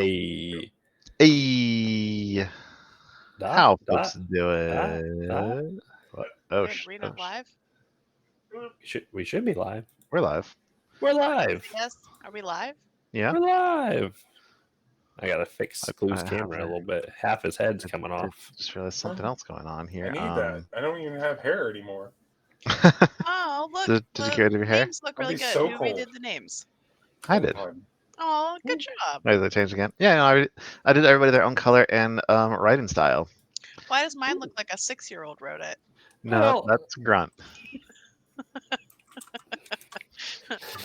Hey. Hey, how folks Dot. doing? What? Oh, Rena live? We should be live. we're live. We're live. Yes. Are we live? Yeah. We're live. I gotta fix Clue's I have camera a that. little bit. Half his head's coming off. Just realized something else going on here. I need that. I don't even have hair anymore. Oh, look. Did you get rid of your hair? Names look I'll really be good. so Who cold. redid the names? I did. Oh, good job. Wait, did they change again? Yeah, no, I did everybody their own color and writing style. Why does mine look like a 6-year-old wrote it? No, Well- that's Grunt.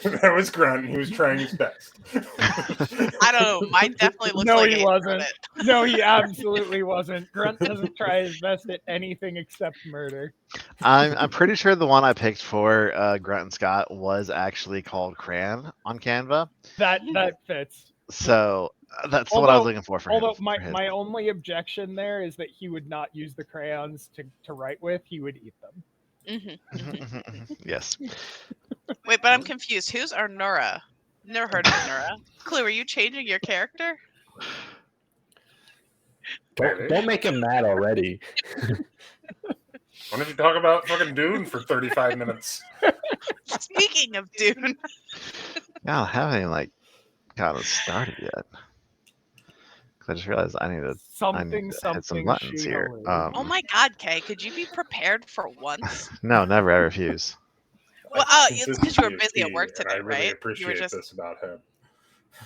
That was Grunt. He was trying his best. I don't know. Mine definitely looks No, like he Aiden wrote wasn't. it. No, he absolutely wasn't. Grunt doesn't try his best at anything except murder. I'm pretty sure the one I picked for Grunt and Scott was actually called Crayon on Canva. That fits. So that's what I was looking for him. Although for his. my only objection there is that he would not use the crayons to write with. He would eat them. Yes. Wait, but I'm confused. Who's Arnura? Never heard of Arnura. Clue, are you changing your character? Don't make him mad already. Why don't you talk about fucking Dune for 35 minutes? Speaking of Dune. I don't have any gotten started yet. I just realized I need to hit some buttons here. Oh my god, Kay, could you be prepared for once? No, never. I refuse. Well, it's because you were busy at work today, I really right? appreciate this about him.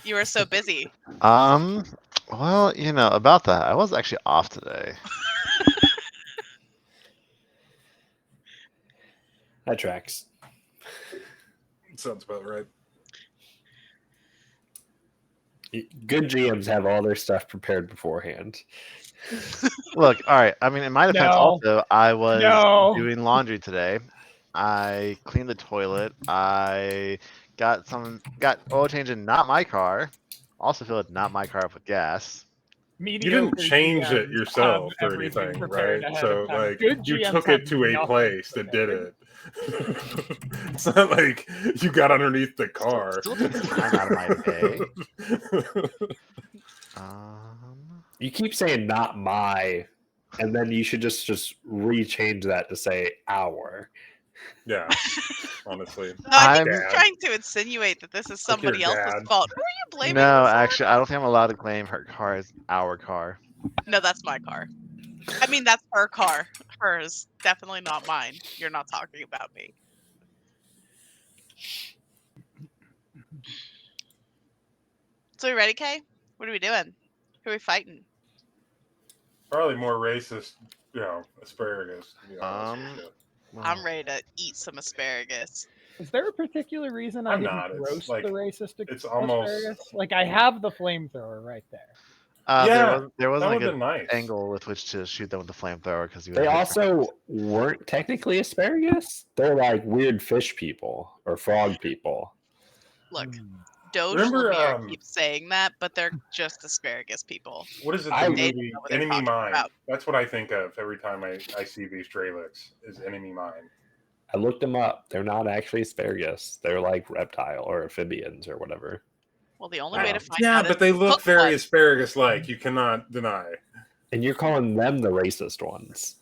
You were so busy. Well, about that, I was actually off today. That tracks. Sounds about right. Good GMs have all their stuff prepared beforehand. Look, all right. I mean, in my defense, No. also, I was No. doing laundry today. I cleaned the toilet. I got oil change in not my car. Also filled not my car up with gas. You didn't change it GMs yourself have or everything anything, prepared right? ahead So, of time. like, Good you GMs took have it to a nothing place that did prepared. it. It's not like you got underneath the car. Still takes time out of my day. You keep saying not my, and then you should just rechange that to say our. Yeah, honestly. No, I think I'm- you're trying to insinuate that this is somebody your else's dad. fault. Who are you blaming? No, this on? actually, I don't think I'm allowed to claim her car as our car. No, that's my car. I mean, that's her car. Hers. Definitely not mine. You're not talking about me. So we ready, Kay? What are we doing? Who are we fighting? Probably more racist, asparagus. To be honest with you. I'm ready to eat some asparagus. Is there a particular reason I I'm didn't not. It's roast like- the racist it's almost- asparagus? Like, I have the flamethrower right there. There wasn't that a would've good been nice. angle with which to shoot them with the flamethrower because They also weren't technically asparagus. They're like weird fish people or frog people. Look, Doge Remember, Lemire keeps saying that, but they're just asparagus people. What is it? I- The They don't movie know what they're Enemy talking Mine. about. That's what I think of every time I see these Draylix. Is Enemy Mine. I looked them up. They're not actually asparagus. They're like reptile or amphibians or whatever. Well, the only way to find Yeah, out but is they to look cook very one. asparagus-like. You cannot deny. And you're calling them the racist ones.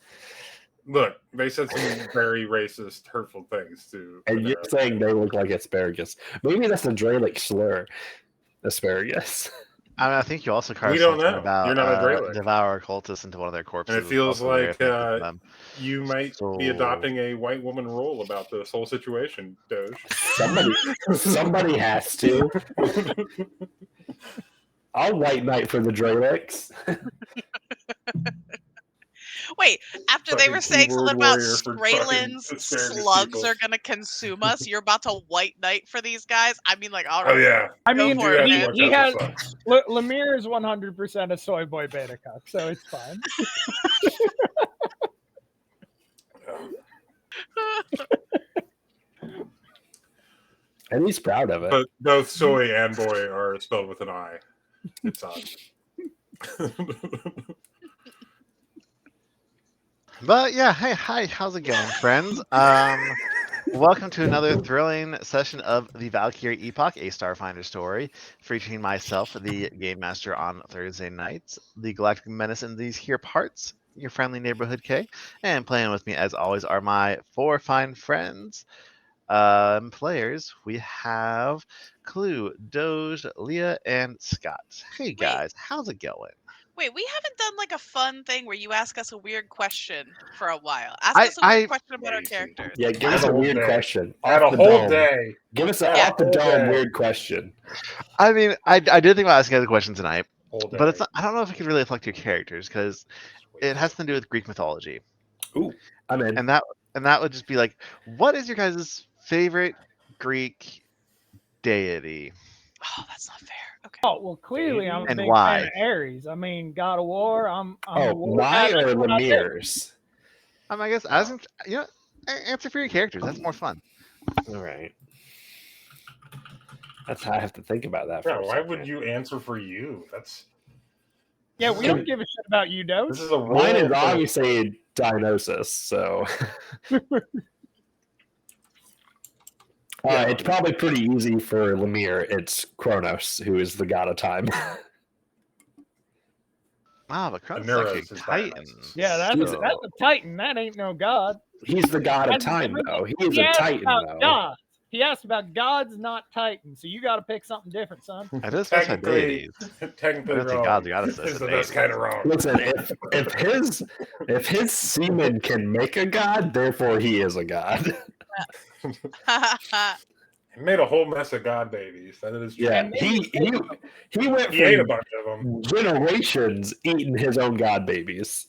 Look, they said some very racist, hurtful things to. And you're saying they look like asparagus. Maybe that's a Dralic slur. Asparagus. I mean, I think you also We don't something know. about You're not a Dralic. devour cultists into one of their corpses. And it feels Also very like offensive to them. you might be So- adopting a white woman role about this whole situation, Doge. Somebody has to. I'll white knight for the Dralics. Wait, after they Fucking were saying keyboard something about warrior for fucking Straylan's asparagus slugs people. are gonna consume us, you're about to white knight for these guys? I mean, like, all Oh right. yeah. I Go mean, for it, You man. have to he watch has out for sucks. Lemire is 100% a soy boy beta cuck, so it's fine. And he's proud of it. But both soy and boy are spelled with an I. It's odd. But yeah, hey, hi, how's it going, friends? Welcome to another thrilling session of the Valkyrie Epoch, a Starfinder story, featuring myself, the Game Master on Thursday nights, the Galactic Menace in these here parts, your friendly neighborhood K, and playing with me as always are my 4 fine friends. Players, we have Clue, Doge, Leah, and Scott. Hey guys, how's it going? Wait, we haven't done like a fun thing where you ask us a weird question for a while. Ask us a weird question about our Lazy. characters. Yeah, give Had us a a whole weird day. question. Had Off a the whole dome. day. Give us an Yeah, off the whole dome day. weird question. I mean, I did think about asking you the question tonight, Whole day. but it's not, I don't know if it could really affect your characters because it has to do with Greek mythology, Ooh, I'm in. and that would just be like, what is your guys' favorite Greek deity? Oh, that's not fair. Okay. Oh well, clearly I'm a And big why? fan of Ares. I mean, God of War. I'm a Oh, war my guy. or That's what I do. I Lemire's? guess asking, answer for your characters. That's more fun. All right. That's how I have to think about that. Yeah, For a why would second. you answer for you? That's Yeah, we don't give a shit about you, Doge. this is a role Mine is thing. obviously Dionysus, so Yeah. it's probably pretty easy for Lemire. It's Kronos, who is the god of time. Wow, but Kronos is Neros actually a is Titan. Dionysus. Yeah, that's so- a Titan. That ain't no god. He's the god of That's time, different. though. He is He a asked Titan, about though. gods. He asked about gods, not Titans. So you got to pick something different, son. I just specify Technically, deities. technically I don't think wrong. gods or goddesses So are that's deities. kind of wrong. Listen, if his semen can make a god, therefore he is a god. He made a whole mess of god babies. That is true. Yeah, And he went He ate a from bunch of them. generations eating his own god babies.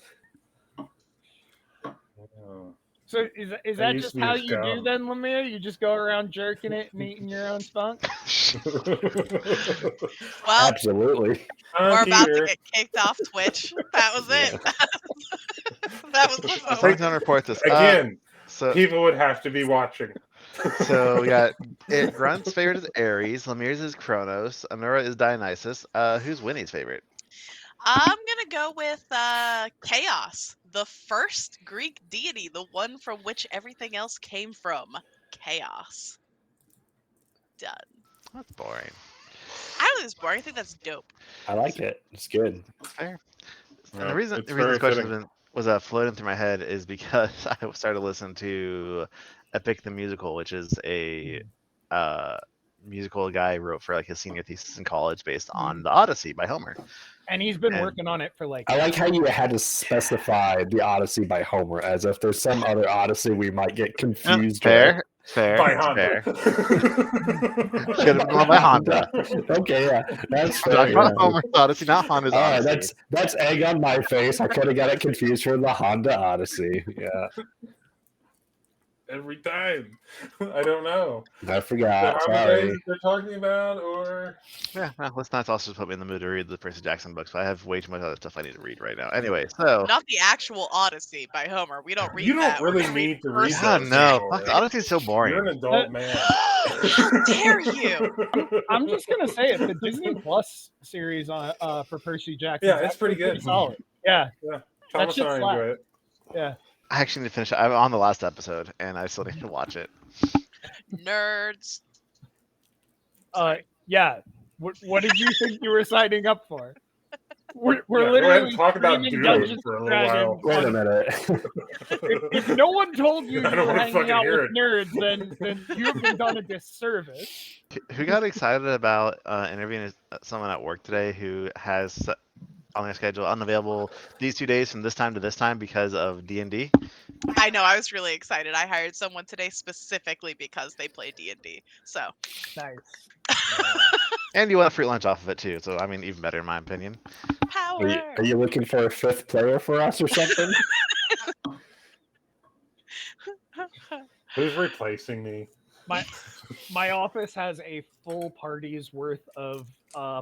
Oh. So is I that used just to be how a you do scum. then, Lemire? You just go around jerking it and eating your own spunk? Well, Absolutely. we're about to Here. get kicked off Twitch. That was Yeah. it. That was the vote. Someone's gonna report this. Again, So people would have to be watching. we got Grunt's favorite is Ares, Lemire's is Kronos, Anura is Dionysus. Who's Winnie's favorite? I'm gonna go with Chaos, the first Greek deity, the one from which everything else came from. Chaos. Done. That's boring. I don't think it's boring. I think that's dope. I like it. It's good. Fair. And Yeah, the reason it's this very question fitting. was floating through my head is because I started listening to Epic the Musical, which is a musical guy wrote for like his senior thesis in college based on the Odyssey by Homer. And he's been And- working on it for like. I like how you had to specify the Odyssey by Homer, as if there's some other Odyssey we might get confused with. Fair. By Fair. Honda. Should have been called by Honda. Okay, yeah, that's I'm fair. talking about Yeah. Homer's Odyssey, not Honda's Odyssey. That's egg on my face. I could have got it confused for the Honda Odyssey. Yeah, Every time. I don't know. I The forgot. holidays Sorry. they're talking about, or Yeah, well, let's not also put me in the mood to read the Percy Jackson books. But I have way too much other stuff I need to read right now. Anyway, so Not the actual Odyssey by Homer. We don't read you don't that. We're really gonna read need to read Percy God those no, anymore. fuck, the Odyssey is so boring. You're an adult man. How dare you? I'm just gonna say it. The Disney Plus series on for Percy Jackson. Yeah, it's pretty good. Solid. Yeah, Thomas shit and I slaps. enjoy it. yeah. I actually need to finish it. I'm on the last episode, and I still need to watch it. Nerds. Yeah. What did you think you were signing up for? We're Yeah, go ahead literally and talk about streaming Dune Dungeons for a and little while. Dragons Wait a on- minute. If no one told you I you don't were wanna hanging fucking out hear with nerds, then you've been done a disservice. Who got excited about interviewing someone at work today who has on their schedule unavailable these 2 days from this time to this time because of D&D? I know. I was really excited. I hired someone today specifically because they play D&D. So Nice. And you want a free lunch off of it too, so I mean, even better in my opinion. power. Are you looking for a fifth player for us or something? Who's replacing me? My office has a full party's worth of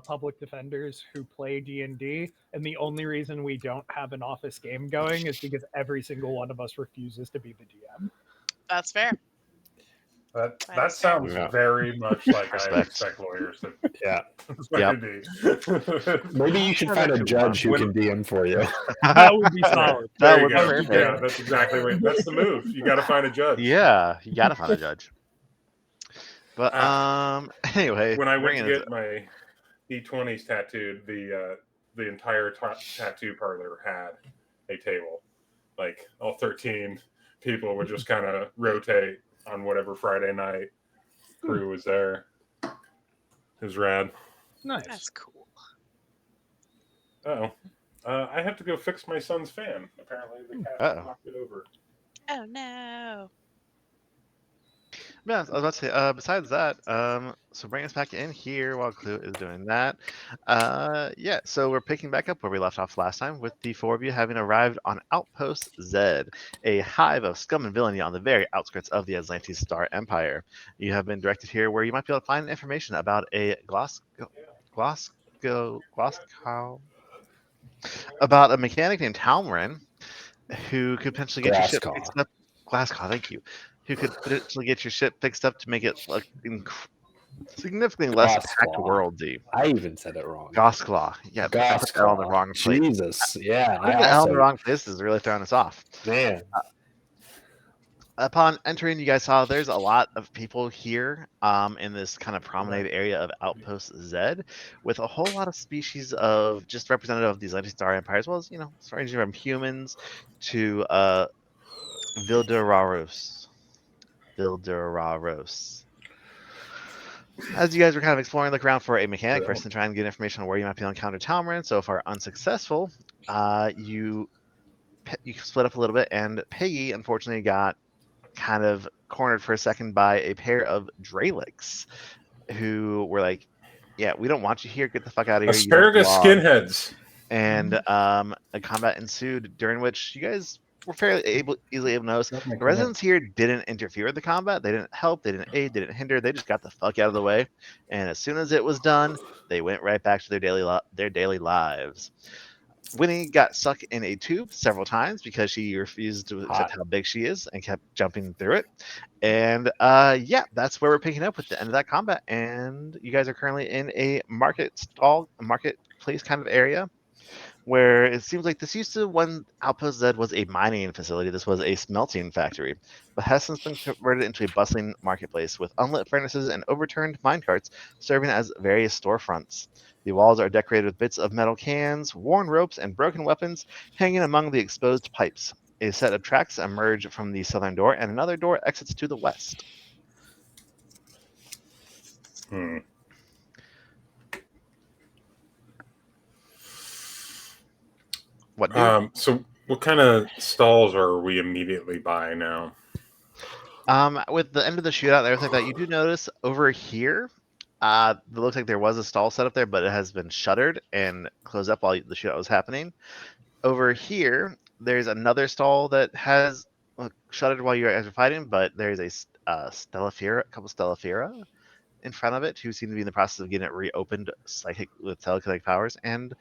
public defenders who play D&D, and the only reason we don't have an office game going is because every single one of us refuses to be the DM. That's fair. That sounds Yeah. very much like I Respect. expect lawyers to Yeah. Yep. be. Maybe you should find a judge who can DM for you. That would be solid. That There would you be go. perfect. Yeah, that's exactly what. That's the move. You got to find a judge. Yeah, you gotta find a judge. But anyway, When I went to bringing get my D20s tattooed, the entire tattoo parlor had a table. Like all 13 people would just kind of rotate on whatever Friday night crew was there. It was rad. Nice. That's cool. Oh, I have to go fix my son's fan. Apparently, the cat Uh-oh. knocked it over. Oh no. Yeah, I was about to say, besides that, so bring us back in here while Clue is doing that. Yeah, so we're picking back up where we left off last time with the four of you having arrived on Outpost Z, a hive of scum and villainy on the very outskirts of the Atlantis Star Empire. You have been directed here where you might be able to find information about a about a mechanic named Talmarin who could potentially get your ship Glasscaw. fixed up. Glasscaw, thank you. Who could potentially get your ship fixed up to make it look significantly less packed Gossclaw. worldy. I even said it wrong. Gossclaw. Yeah, I put the L in the wrong place. Jesus. Yeah. Putting the L in the wrong place is really throwing us off. Man. Upon entering, you guys saw there's a lot of people here in this kind of promenade area of Outpost Z, with a whole lot of species of just representative of these Atlantis Star Empire, as well as, ranging from humans to Vilderaros. As you guys were kind of exploring, look around for a mechanic first and try and get information on where you might be able to encounter Talmarin. So far unsuccessful. You split up a little bit, and Piggy unfortunately got kind of cornered for a second by a pair of Dralics who were like, yeah, we don't want you here, get the fuck out of here. Asparagus skinheads. And a combat ensued during which you guys were fairly easily able to notice the residents here didn't interfere with the combat. They didn't help, they didn't aid, they didn't hinder. They just got the fuck out of the way, and as soon as it was done, they went right back to their daily lives. Winnie got stuck in a tube several times because she refused to accept how big she is and kept jumping through it. And yeah, that's where we're picking up with the end of that combat. And you guys are currently in a marketplace kind of area where it seems like this used to, when Outpost Z was a mining facility, this was a smelting factory, but has since been converted into a bustling marketplace with unlit furnaces and overturned minecarts serving as various storefronts. The walls are decorated with bits of metal cans, worn ropes, and broken weapons hanging among the exposed pipes. A set of tracks emerge from the southern door, and another door exits to the west. What do? So what kind of stalls are we immediately by now? With the end of the shootout and everything like that, you do notice over here, it looks like there was a stall set up there, but it has been shuttered and closed up while the shootout was happening. Over here, there's another stall that has shuttered while you guys are fighting, but there's a couple Stellafira in front of it who seem to be in the process of getting it reopened with telekinetic powers, and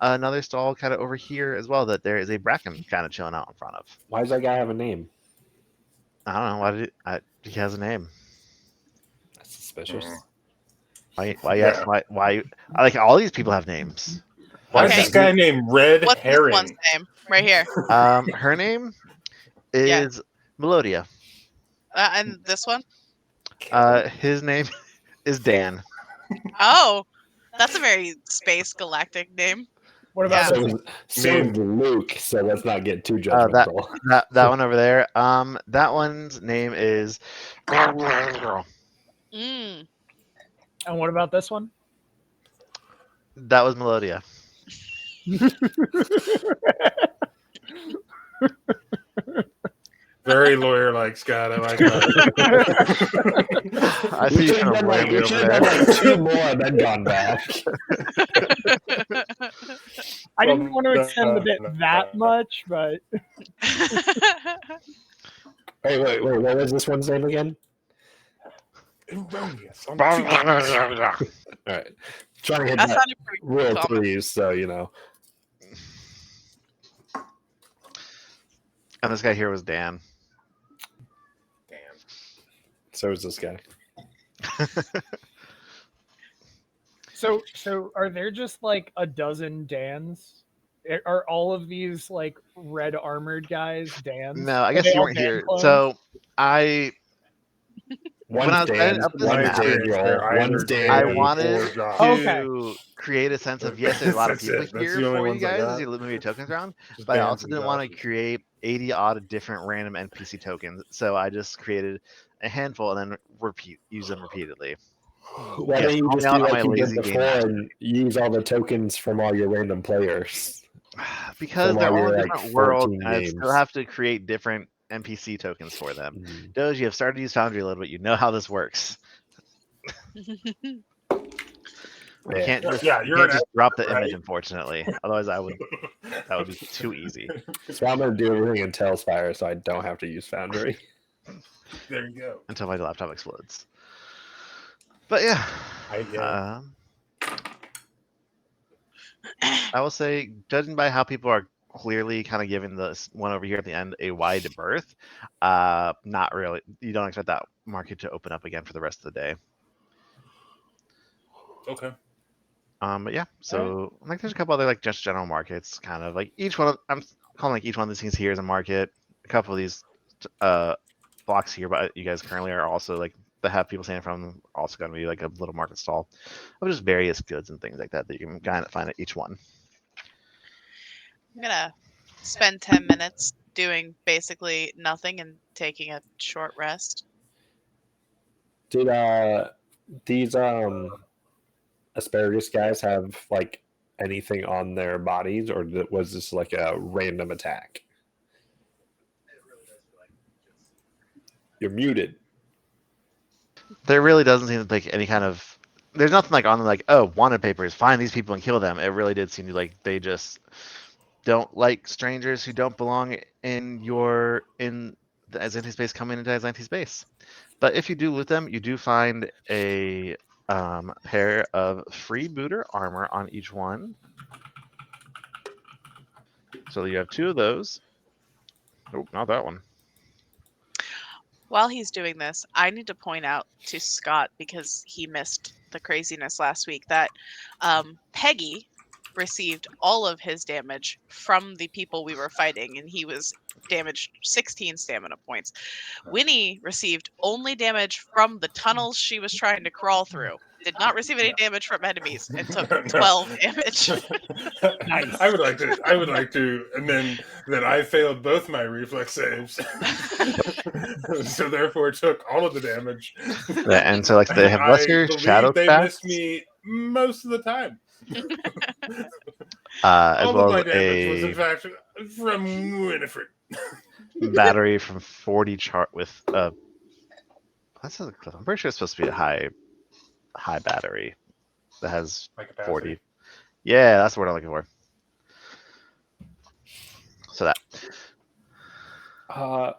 another stall kind of over here as well that there is a Bracken kind of chilling out in front of. Why does that guy have a name? I don't know. He has a name. That's suspicious. Why? I like all these people have names. Why is Okay. this guy named Red What's Herring? this one's name? Right here. Her name is Melodia. And this one? His name is Dan. Oh, that's a very space galactic name. What about Yeah. this? So is Luke, so let's not get too judgmental. That one over there. That one's name is. Mm. And what about this one? That was Melodia. Very lawyer-like, Scott. I like that. I see you kind of we over should there. have done 2 more and then gone back. I didn't want to extend the bit that much, but Wait. What was this one's name again? Erroneous. All right. Trying to hit That that sounded pretty real common. threes, so you know. And this guy here was Dan. So is this guy. So are there just like a dozen Dans? Are all of these like red armored guys Dans? No, I Are guess they you all weren't Dan here. clones? So when I One's was setting Dan, up this one's map, Daniel, one's I Danny. wanted Josh. Okay. to create a sense of yes, there's a lot of That's people it. That's here the only for you ones I guys got. as you move your tokens around, Just but I Dan's also and didn't want to Josh's. create 80 odd different random NPC tokens. So I just created a handful and then use them repeatedly. Why Yes, don't you call me just out do on like my you did lazy game before master. and use all the tokens from all your random players? Because From they're all all your in like different worlds, 14 and I still games. have to create different NPC tokens for them. Mm. Doge, you have started to use Foundry a little bit. You know how this works. You Yeah. can't just Yeah, you you're can't an just drop the expert, image, right? unfortunately. Otherwise, that would be too easy. So I'm gonna do everything in Tailspire so I don't have to use Foundry. There you go. Until my laptop explodes. But yeah, Yeah. I will say, judging by how people are clearly kind of giving this one over here at the end a wide berth, not really. You don't expect that market to open up again for the rest of the day. Okay. But yeah, so like there's a couple other like just general markets, kind of like each one. I'm calling like each one of these things here is a market. A couple of these blocks here, but you guys currently are also like that have people standing from them, also going to be like a little market stall of just various goods and things like that that you can kind of find at each one. I'm gonna spend 10 minutes doing basically nothing and taking a short rest. Did these asparagus guys have like anything on their bodies, or was this like a random attack? You're muted. There really doesn't seem to like any kind of. There's nothing like on them like, oh, wanted papers, find these people and kill them. It really did seem to like they just don't like strangers who don't belong in the Azanti space coming into Azanti space. But if you do loot them, you do find a pair of freebooter armor on each one. So you have two of those. Oh, not that one. While he's doing this, I need to point out to Scott, because he missed the craziness last week, that Peggy received all of his damage from the people we were fighting, and he was damaged 16 stamina points. Winnie received only damage from the tunnels she was trying to crawl through. Did not receive any damage from enemies and took 12 damage. Nice. I would like to, and then that I failed both my reflex saves, so therefore took all of the damage. Yeah, and so like they have I lesser believe shadow they stats, missed me most of the time. as All well of my as damage was in a fact from Winifred. battery from 40 chart with that's a, I'm pretty sure it's supposed to be a high battery that has My capacity. 40. Yeah, that's the word I'm looking for. So that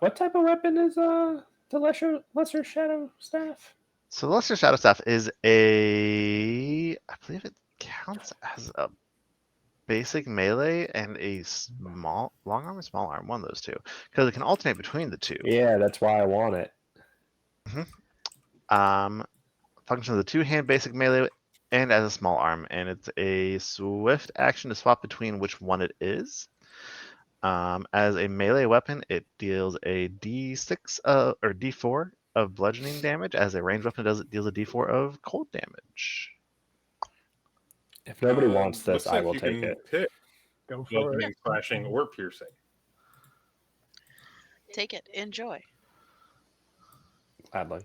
What type of weapon is the lesser shadow staff? so the lesser shadow staff is I believe it counts as a basic melee and a small long arm or small arm, one of those two, because it can alternate between the two. Yeah, that's why I want it. Functions as a two-hand basic melee and as a small arm, and it's a swift action to swap between which one it is. As a melee weapon, it deals a D6 or D4 of bludgeoning damage. As a ranged weapon, it deals a D4 of cold damage. If nobody wants this, looks I like will you take can it. pick Go for it. bludgeoning, slashing, or piercing. Take it. Enjoy. Gladly.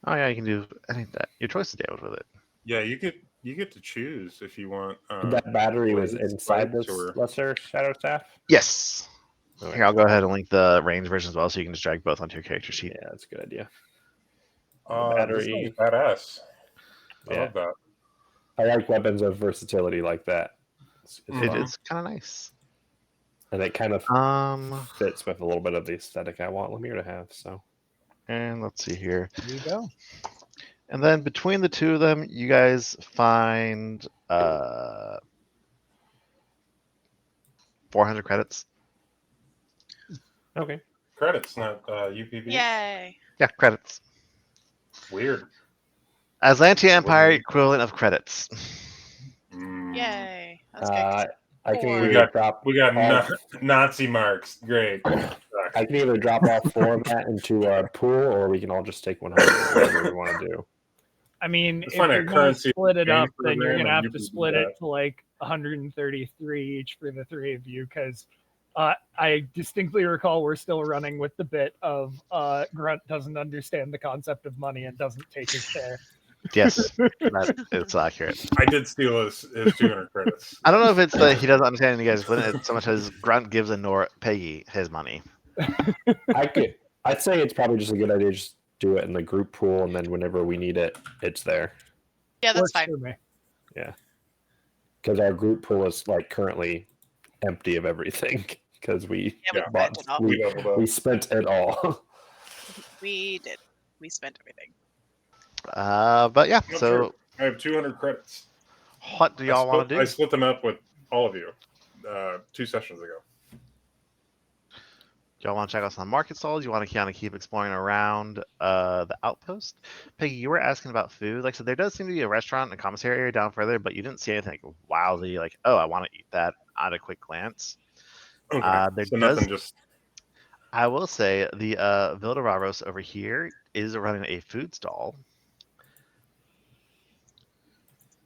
Oh yeah, you can do any that your choice of damage with it. Yeah, you get to choose if you want. That battery was blades, inside spikes, this or lesser shadow staff? Yes. Okay. Here, I'll go ahead and link the range version as well, so you can just drag both onto your character sheet. Yeah, that's a good idea. this battery. thing's badass. I Yeah. love that. I like weapons of versatility like that. It's It fun. is kind of nice. And it kind of Um, fits with a little bit of the aesthetic I want Lemire to have. So and let's see here. There you go. And then between the two of them, you guys find 400 credits. okay. Credits, not UPB. Yay! Yeah, credits. Weird. Atlantean Empire Weird. equivalent of credits. Mm. Yay! That's good. I can We either got- drop. We got off, Nazi marks. Great. I can either drop off 4 of that into our pool, or we can all just take 100. Whatever we want to do. I mean, Let's if find a you're going to currency split it up, exchange then you're program going to and have you to can do split that. it to like 133 each for the 3 of you, because I distinctly recall we're still running with the bit of Grunt doesn't understand the concept of money and doesn't take his share. Yes, that is accurate. I did steal his 200 credits. I don't know if it's that he doesn't understand you guys split it so much as Grunt gives Peggy his money. I'd say it's probably just a good idea to just do it in the group pool, and then whenever we need it, it's there. Yeah, that's Works fine. for me. Because our group pool is like currently empty of everything because we Yeah, we spent it all. We leveled up. we spent it all. We did. We spent everything. But yeah, No, so sure. I have 200 credits. what do y'all want to I do? split them up with all of you 2 sessions ago. Y'all want to check out some market stalls? You want to kind of keep exploring around the outpost? Peggy, you were asking about food. Like, so there does seem to be a restaurant and a commissary area down further, but you didn't see anything like wildly like, oh, I want to eat that at a quick glance. Okay. There So does. nothing just. I will say the Villa de Raros over here is running a food stall.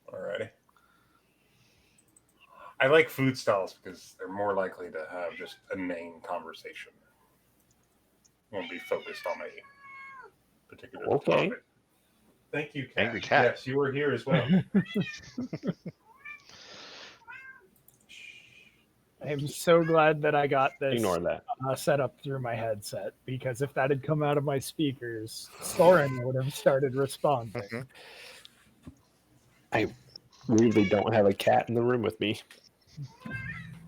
Alrighty. I like food stalls because they're more likely to have just a main conversation. Won't be focused on a particular Okay. topic. Thank you, Cat. Angry cat. Yes, you were here as well. I'm so glad that I got this Ignore that. set up through my headset, because if that had come out of my speakers, Soren would have started responding. Mhm. I weirdly don't have a cat in the room with me.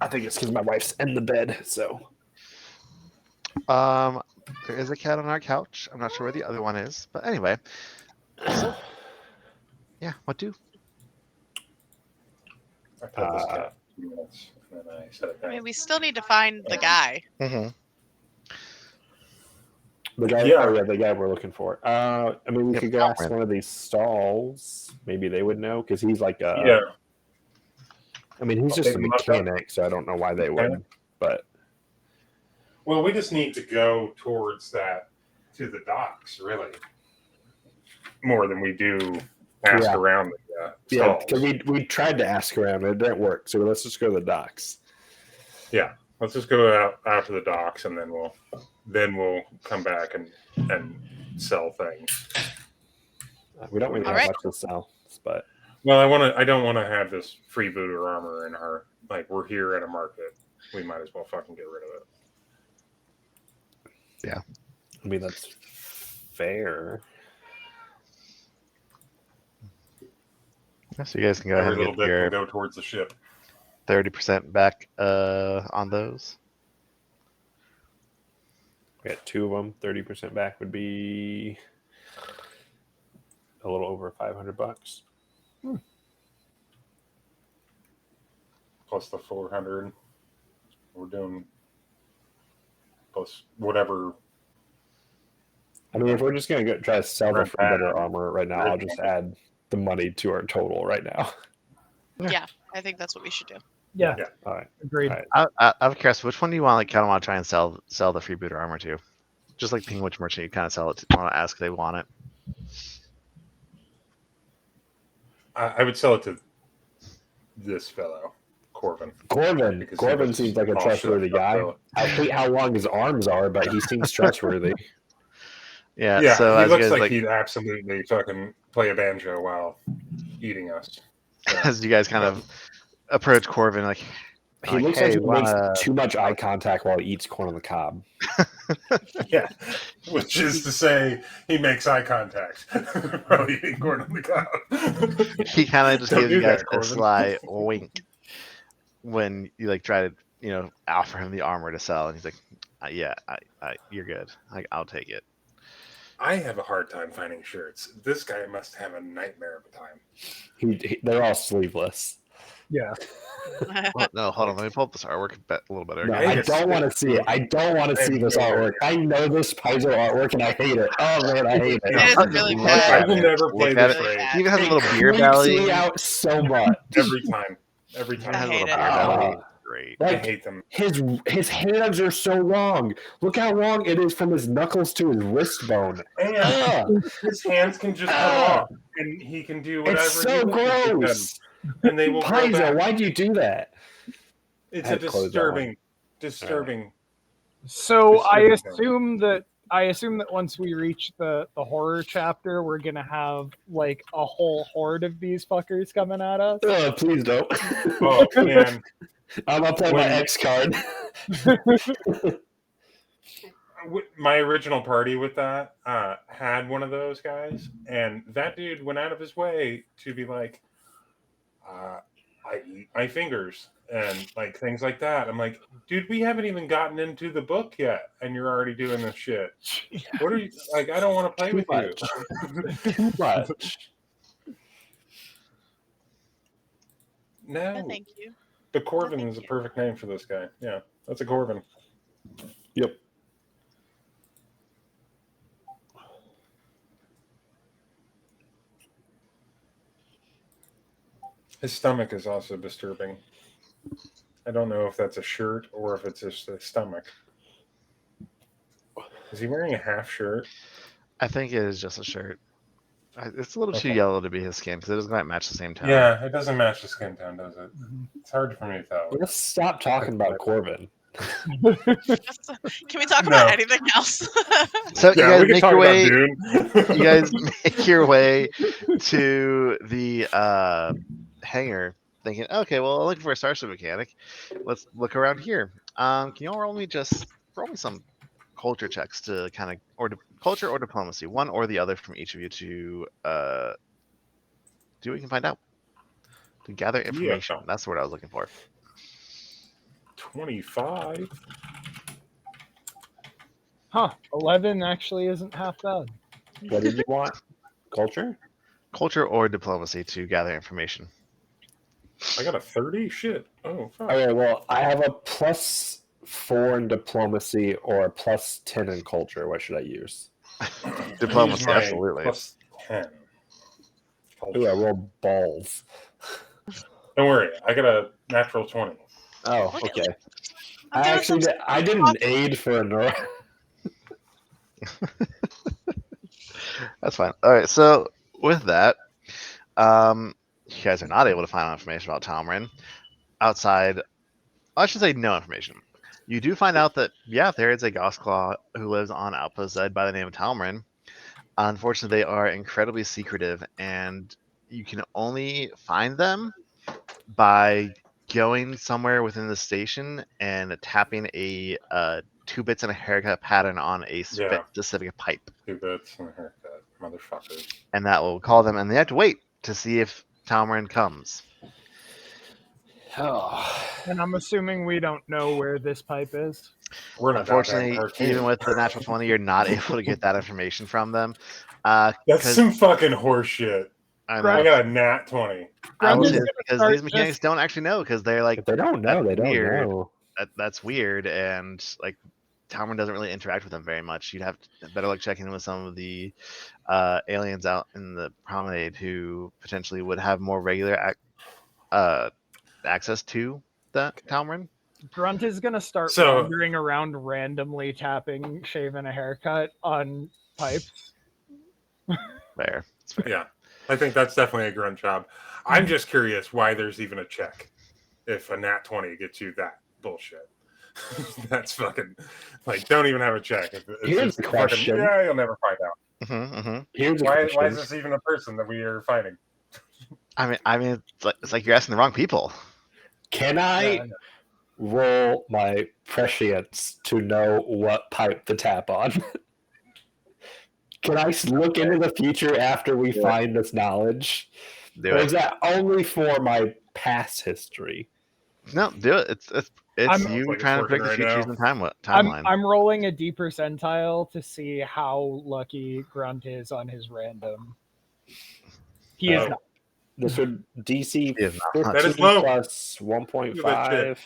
I think it's because my wife's in the bed. So There is a cat on our couch. I'm not sure where the other one is, but anyway. So, yeah, what do? I played this cat for 2 minutes and then I set it I down. mean, we still need to find the guy. Mm-hmm. the guy, Yeah. the guy we're looking for. I mean, we Yep, could go ask Alfred. one of these stalls. Maybe they would know because he's like a. Yeah. I mean, he's I'll just a pick him up. mechanic, so I don't know why they would. But Well, we just need to go towards that to the docks, really, more than we do ask Yeah. around the yeah, stalls. because we tried to ask around, it didn't work. So let's just go to the docks. Yeah, let's just go out to the docks, and then we'll come back and sell things. We don't really All have right. much to sell, but Well, I don't want to have this freebooter armor in our we're here at a market. We might as well fucking get rid of it. I mean that's fair. So you guys can go ahead Every and little get bit your can go towards the ship. 30% back on those. We got 2 of them. 30% back would be a little over $500. Plus the 400. We're doing plus whatever. I mean, if we're just gonna try to sell the Right free better back. armor right now, I'll just add the money to our total right now. Yeah, I think that's what we should do. Yeah, Yeah. All right. agreed. All right. I'm curious, which one do you want? Like, kind of want to try and sell the freebooter armor to? Just like ping which merchant you kind of sell it to. Want to ask if they want it? I would sell it to this fellow, Corvin. Corbin. Because he Corbin looks seems like a all trustworthy shut up, guy. though. I hate how long his arms are, but he seems trustworthy. Yeah. Yeah, So he as you looks guys like he'd absolutely fucking play a banjo while eating us. So, as you guys kind of approach Corbin, like He Like, looks hey, like he wanna- makes too much eye contact while he eats corn on the cob. yeah, which is to say, he makes eye contact while eating corn on the cob. he kind of just Don't gives you do guys that, a Corbin. sly wink when you like try to offer him the armor to sell, and he's like, "Yeah, you're good. I'll take it." I have a hard time finding shirts. This guy must have a nightmare of a time. They're all sleeveless. Yeah. Oh, no, hold on. Let me pull up this artwork a little better. No, again. I don't want to see it. I don't want to see this artwork. I know this Paizo artwork and I hate it. Oh man, I hate it. It is really Look bad. at I will it. never play Look at this it. Really raid bad. It even has a It little beer creeps belly. me out so much. every time. Every It time. has a little hate beer it. belly. Great. I Like hate them. his hands are so long. Look how long it is from his knuckles to his wrist bone. And Ugh, his hands can just come off, and he can do whatever it's he so wishes with them, gross. and they will grow Paizo, back. why'd you do that? It's I a had to close that one. disturbing. So I Disturbing assume that once we reach the horror chapter, we're gonna have like a whole horde of these fuckers coming at us. Please don't. Oh man, I'm gonna play my X card. my original party with that had one of those guys, and that dude went out of his way to be like, I eat my fingers and like things like that. I'm like, dude, we haven't even gotten into the book yet, and you're already doing this shit. What are you like? I don't want to play Too with much. you. Too much. No, No, thank you. the Corvin thank is a you. perfect name for this guy. Yeah, that's a Corvin. Yep. His stomach is also disturbing. I don't know if that's a shirt or if it's just a stomach. Is he wearing a half shirt? I think it is just a shirt. It's a little too Okay. yellow to be his skin because it doesn't quite match the same tone. Yeah, it doesn't match the skin tone, does it? It's hard for me to tell. Let's stop talking about Corbin. Can we talk about anything else? So Yeah, you we guys can make your talk way. about Dune. You guys make your way to the hangar, thinking, okay, well, I'm looking for a starship mechanic. Let's look around here. Can you all roll me some culture checks to kind of culture or diplomacy, one or the other from each of you to do what you can find out to gather information. Yeah. That's what I was looking for. 25. Huh? 11 actually isn't half bad. What did you want? Culture? Culture or diplomacy to gather information. I got a 30? Shit. Oh, fuck. Okay, well, I have a +4 in diplomacy or a +10 in culture. What should I use? Diplomacy, Use my absolutely. +10. Ooh, I rolled balls. Don't worry, I got a natural 20. Oh, Look at- okay. I'm I doing actually some I didn't aid for a neuro. That's fine. All right, so with that, you guys are not able to find out information about Talmarin outside. I should say no information. You do find out that there is a Gothclaw who lives on Alpha Zed by the name of Talmarin. Unfortunately, they are incredibly secretive, and you can only find them by going somewhere within the station and tapping a 2 bits and a haircut pattern on a specific pipe. 2 bits and a haircut. Motherfuckers. And that will call them, and they have to wait to see if Talmarin comes. Oh. And I'm assuming we don't know where this pipe is. We're not Unfortunately, that bad. even with the natural 20, you're not able to get that information from them. That's some fucking horseshit. I I know. got a nat 20. Grundy's Which is gonna because start these mechanics don't actually know because they're like, If they don't know, they don't weird. know. That's weird, and like Talmarin doesn't really interact with them very much. You'd have better luck checking in with some of the aliens out in the promenade who potentially would have more regular access to the Talmarin. Grunt is gonna start So- wandering around randomly tapping shave and a haircut on pipes. Fair. It's fair. Yeah, I think that's definitely a grunt job. I'm just curious why there's even a check if a nat 20 gets you that bullshit. That's fucking like, don't even have a check. It's Here's just the fucking, question. yeah, you'll never find out. Here's a Why question. is this even a person that we are fighting? I mean, it's like you're asking the wrong people. Can I roll my prescience to know what pipe to tap on? Can I look into the future after we find this knowledge? Do Or it. is that only for my past history? No, do it. It's I'm- you Like it's trying to working predict the right future now. using the I'm timeline. I'm rolling a D percentile to see how lucky Grunt is on his random. He is Oh. not. This would DC Is not. That is 15 low. plus Look at 1.5.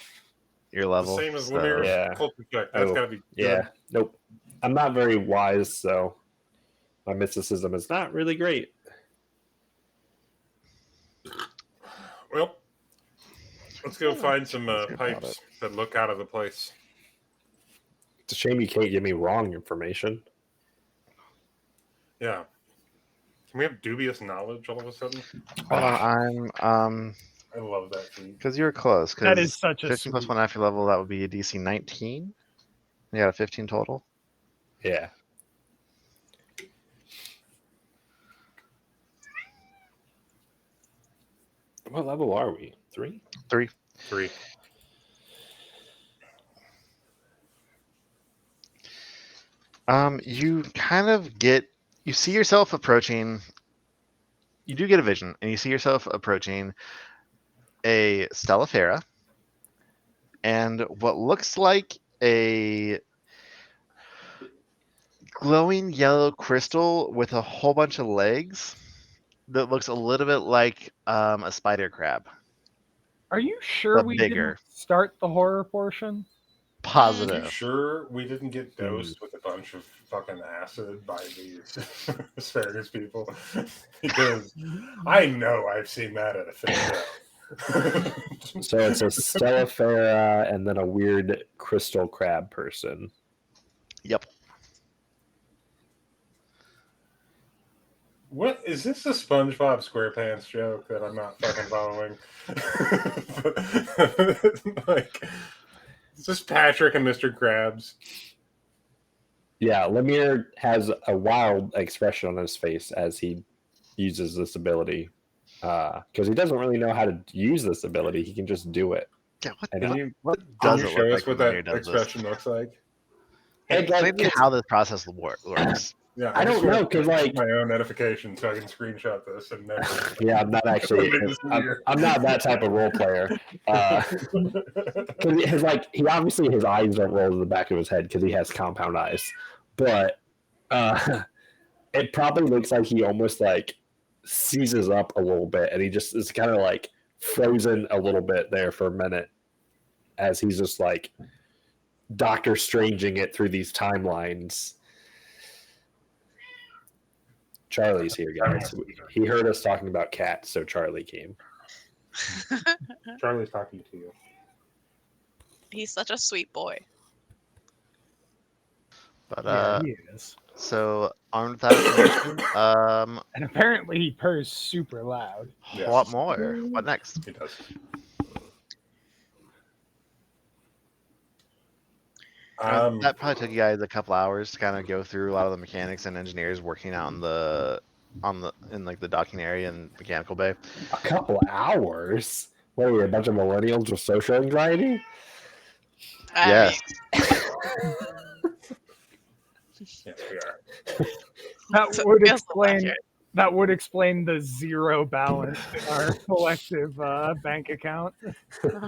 Your The level. same as so- Lemir's Yeah. culture check. That's Oh, gotta be good. Yeah. Nope. I'm not very wise, so my mysticism is not really great. Well, let's go find some Let's hear about pipes that look out of the place. It's a shame you can't give me wrong information. Yeah. Can we have dubious knowledge all of a sudden? Hold on, I'm I love that feat. because you were close. That is Because such a 15 plus sweet- 1 after level, that would be a DC 19. You got a 15 total. Yeah. What level are we? 3? 3. 3. You kind of you see yourself approaching. You do get a vision, and you see yourself approaching a Stellifera and what looks like a glowing yellow crystal with a whole bunch of legs that looks a little bit like a spider crab. Are you sure But we bigger. didn't start the horror portion? Are you Positive. sure we didn't get dosed with a bunch of fucking acid by these asparagus people? Because I know I've seen that at a fish show. So it's a Stellifera and then a weird crystal crab person. Yep. What is this a SpongeBob SquarePants joke that I'm not fucking following? Like, is this Patrick and Mr. Krabs? Yeah, Lemire has a wild expression on his face as he uses this ability. Because he doesn't really know how to use this ability. He can just do it. Yeah. What, And Can you, what can does you it show look us like what when that Lemire does expression looks like? It, this? like, Explain how this process works. Yeah, I just don't know, want to 'cause, like- my own edification so I can screenshot this and never. Yeah, I'm not actually. I'm not that type of role player. Because his he obviously his eyes don't roll to the back of his head because he has compound eyes, but it probably looks like he almost like seizes up a little bit, and he just is kind of like frozen a little bit there for a minute as he's just like Doctor Stranging it through these timelines. Charlie's here, guys. He heard us talking about cats, so Charlie came. Charlie's talking to you. He's such a sweet boy. But Yeah, he is. so armed with that information, And apparently he purrs super loud. Yes. what more? What next? He does. That probably took you guys a couple hours to kind of go through a lot of the mechanics and engineers working out in the like the docking area and mechanical bay. A couple hours? What are we, a bunch of millennials with social anxiety? I Yes. Yes, we are. That So would it feels explain. legit. That would explain the zero balance in our collective bank account. But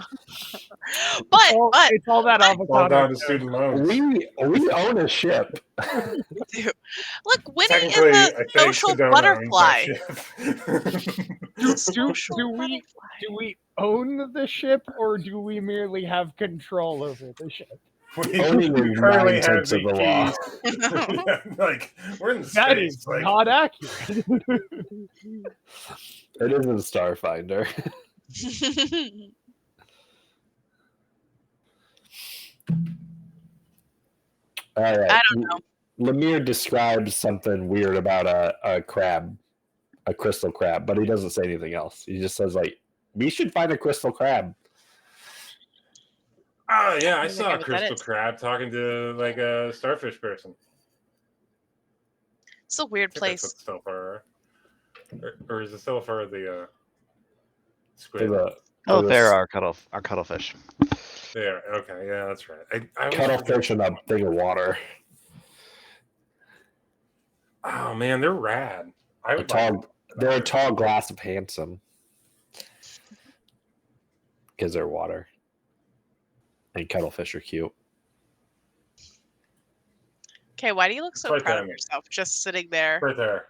It's all that All avocado. down to student loans. We own a ship. look, Winnie is Technically, I a think social Sedona butterfly. owns that ship. Social do we own the ship, or do we merely have control over the ship? Owning We is currently 9 have tenths of the the law. keys. Yeah, like we're in space. That is like, not accurate. It is in Starfinder. All right. I don't know. Lemire describes something weird about a crab, a crystal crab, but he doesn't say anything else. He just says, like, we should find a crystal crab. oh yeah, I I saw a think crystal is. crab talking to like a starfish person. It's a weird I think place. that's what Stellifera. Or is it Stellifera the squid? There's a Oh, there's there a are cuttlefish. There. Okay, yeah, that's right. I always cuttlefish in a thing of water. Oh man, they're rad. I A would tall, they're a tall glass of handsome. Because they're water. And cuttlefish are cute. Okay, why do you look so Right proud there. of yourself? Just sitting there. right there.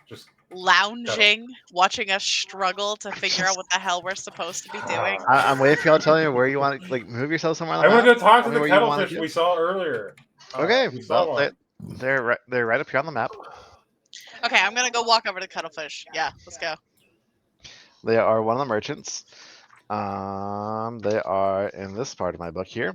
Just lounging, watching us struggle to figure out what the hell we're supposed to be doing. I'm waiting for y'all to tell me where you want to move yourself somewhere on the I map. want to talk Tell to me the where you wanna cuttlefish go. we saw earlier. Okay, We saw well, one. they're right up here on the map. Okay, I'm gonna go walk over to Cuttlefish. Yeah, let's go. They are one of the merchants. They are in this part of my book here,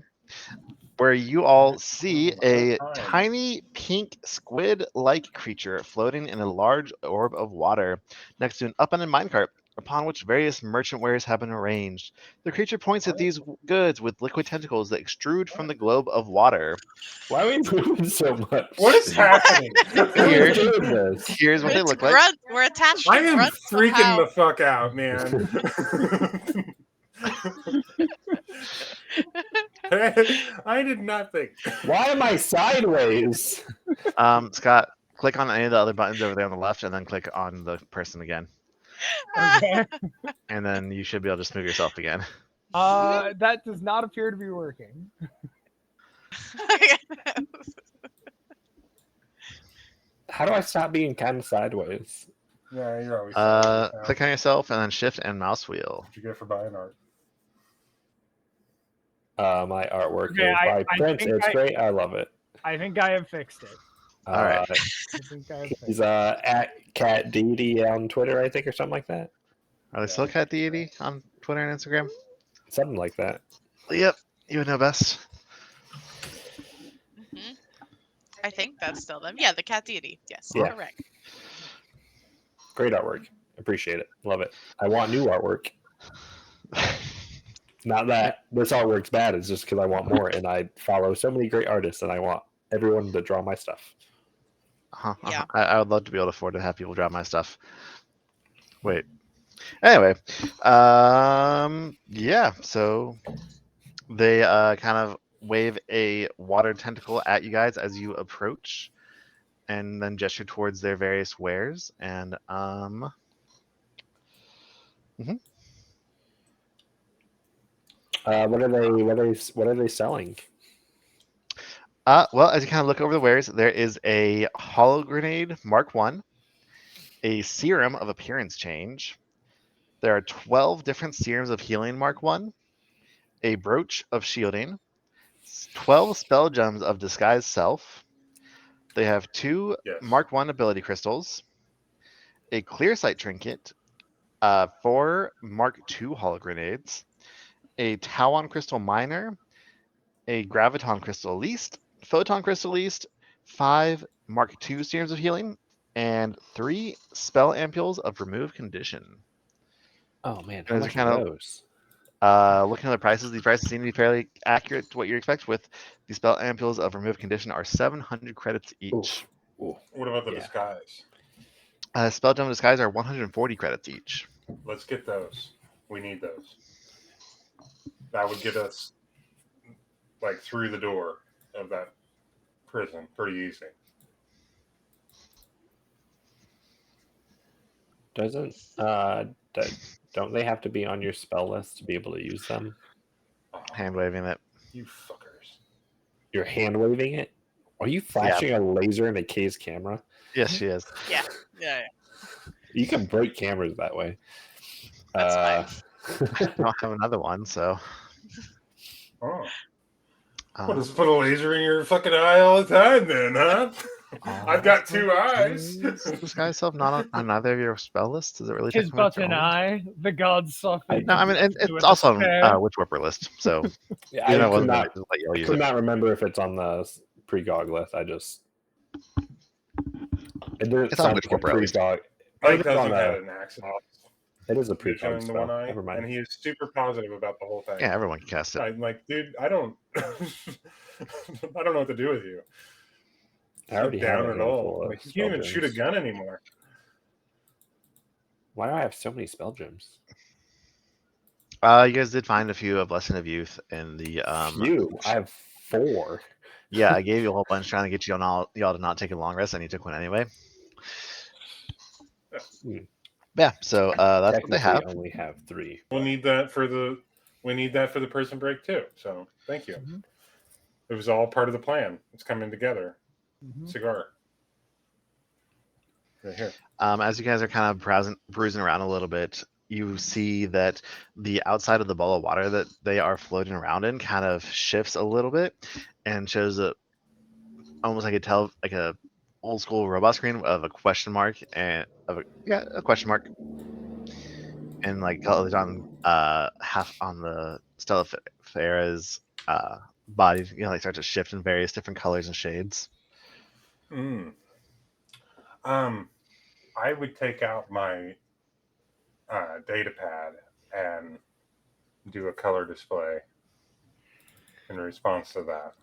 where you all see a tiny pink squid-like creature floating in a large orb of water next to an up-ended minecart, upon which various merchant wares have been arranged. The creature points at these goods with liquid tentacles that extrude from the globe of water. Why are we moving so much? What is happening? Here- Who's doing this? Here's what they It's look like. grunt. We're attached to I am grunt freaking somehow. the fuck out, man. I did not think. Why am I sideways? Scott, click on any of the other buttons over there on the left, and then click on the person again, Okay. and then you should be able to just move yourself again. That does not appear to be working. How do I stop being kind of sideways? Yeah, you're always. Click on yourself, and then shift and mouse wheel. What you get for buying art? My artwork Okay, is by Prince. think It's great. I love it. I think I have fixed it. All right. I think I have fixed He's it. at Cat Deity on Twitter, I think, or something like that. Are they still Cat Deity on Twitter and Instagram? Something like that. Yep, you would know best. Mhm. I think that's still them. Yeah, the cat deity. Yes, Yeah. correct. Great artwork. Appreciate it. Love it. I want new artwork. Not that this artwork's bad. It's just because I want more, and I follow so many great artists, and I want everyone to draw my stuff. Yeah. I would love to be able to afford to have people draw my stuff. Wait. Anyway, yeah. So they kind of wave a water tentacle at you guys as you approach, and then gesture towards their various wares. And What are they selling? well, as you kind of look over the wares, there is a hollow grenade Mark 1, a serum of appearance change. There are 12 different serums of healing Mark 1, a brooch of shielding, 12 spell gems of disguise self. They have 2 Mark 1 ability crystals, a clear sight trinket, 4 Mark 2 hollow grenades, a Tauon crystal minor, a graviton crystal least, photon crystal least, 5 Mark 2 serums of healing, and 3 spell ampules of remove condition. Oh man, how Those are much kind are of- those? Looking at the prices, these prices seem to be fairly accurate to what you expect. With the spell ampules of remove condition are 700 credits each. Ooh. What about the Yeah. disguise? Spell gem disguise are 140 credits each. Let's get those. We need those. That would get us like through the door of that prison pretty easy. Don't they have to be on your spell list to be able to use them? Oh, Hand waving it. you fuckers. You're hand waving it? Are you flashing a laser in a K's camera? Yes, she is. Yeah. Yeah. You can break cameras that way. That's I don't have another one, so. Oh. Well, just put a laser in your fucking eye all the time then, huh? I've got 2 eyes. Disguise self not on either of your spell lists? Is it really? His but an eye, the gods suffered. No, I mean it's also on Witch Whipper list. So Yeah, I wasn't could gonna not, just let y'all use could it. not remember if it's on the pre-GOG list. It didn't It's on sound Witch like a Whipper at least. pre-GOG. My It's cousin on had a- an accident. It is a Vision pre-GOG in the spell. one eye, Never mind. and he is super positive about the whole thing. Yeah, everyone can cast it. I'm like, dude, I don't, I don't know what to do with you. I already down have a at all. handful of Like, you can't even spell shoot a gems. gun anymore. Why do I have so many spell gems? You guys did find a few of Blessing of Youth in the Few. I have 4. Yeah, I gave you a whole bunch trying to get y'all to not take a long rest, and you took one anyway. Yeah, so that's what they have. I only have 3. We'll need that for the prison break too. So thank you. Mhm. It was all part of the plan. It's coming together. Mhm. Cigar. Right here. As you guys are kind of bruising around a little bit, you see that the outside of the ball of water that they are floating around in kind of shifts a little bit and shows almost like a old school robot screen of a question mark and a question mark, and like colors on half on the Stella Farah's body, like start to shift in various different colors and shades. I would take out my data pad and do a color display in response to that.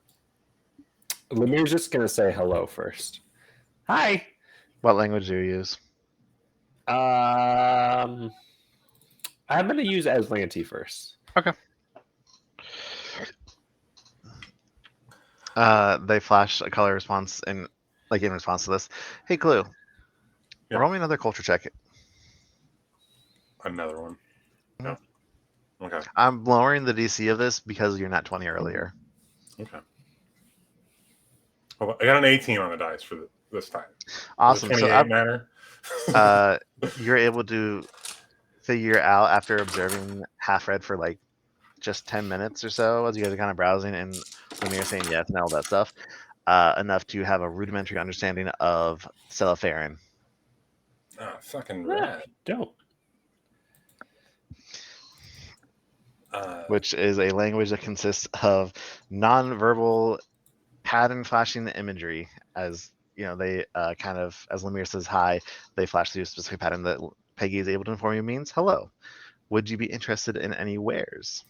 Lemir's just gonna say hello first. Hi. What language do you use? I'm gonna use Aslanti first. Okay. They flash a color response in response to this. Hey, Clue. Yep. Roll me another culture check. Another one. No. Okay. I'm lowering the DC of this because you're not 20 earlier. Okay. Well, I got an 18 on the dice for this time. Awesome. Does So 28 matter? you're able to figure out after observing Half Red for like just 10 minutes or so as you guys are kind of browsing and Lemire saying yes and all that stuff, enough to have a rudimentary understanding of Stella Farron. Ah, fucking rad. Dope. Which is a language that consists of non-verbal pattern flashing imagery. As you know, they kind of, as Lemire says hi, they flash through a specific pattern that Peggy is able to inform you means hello. Would you be interested in any wares?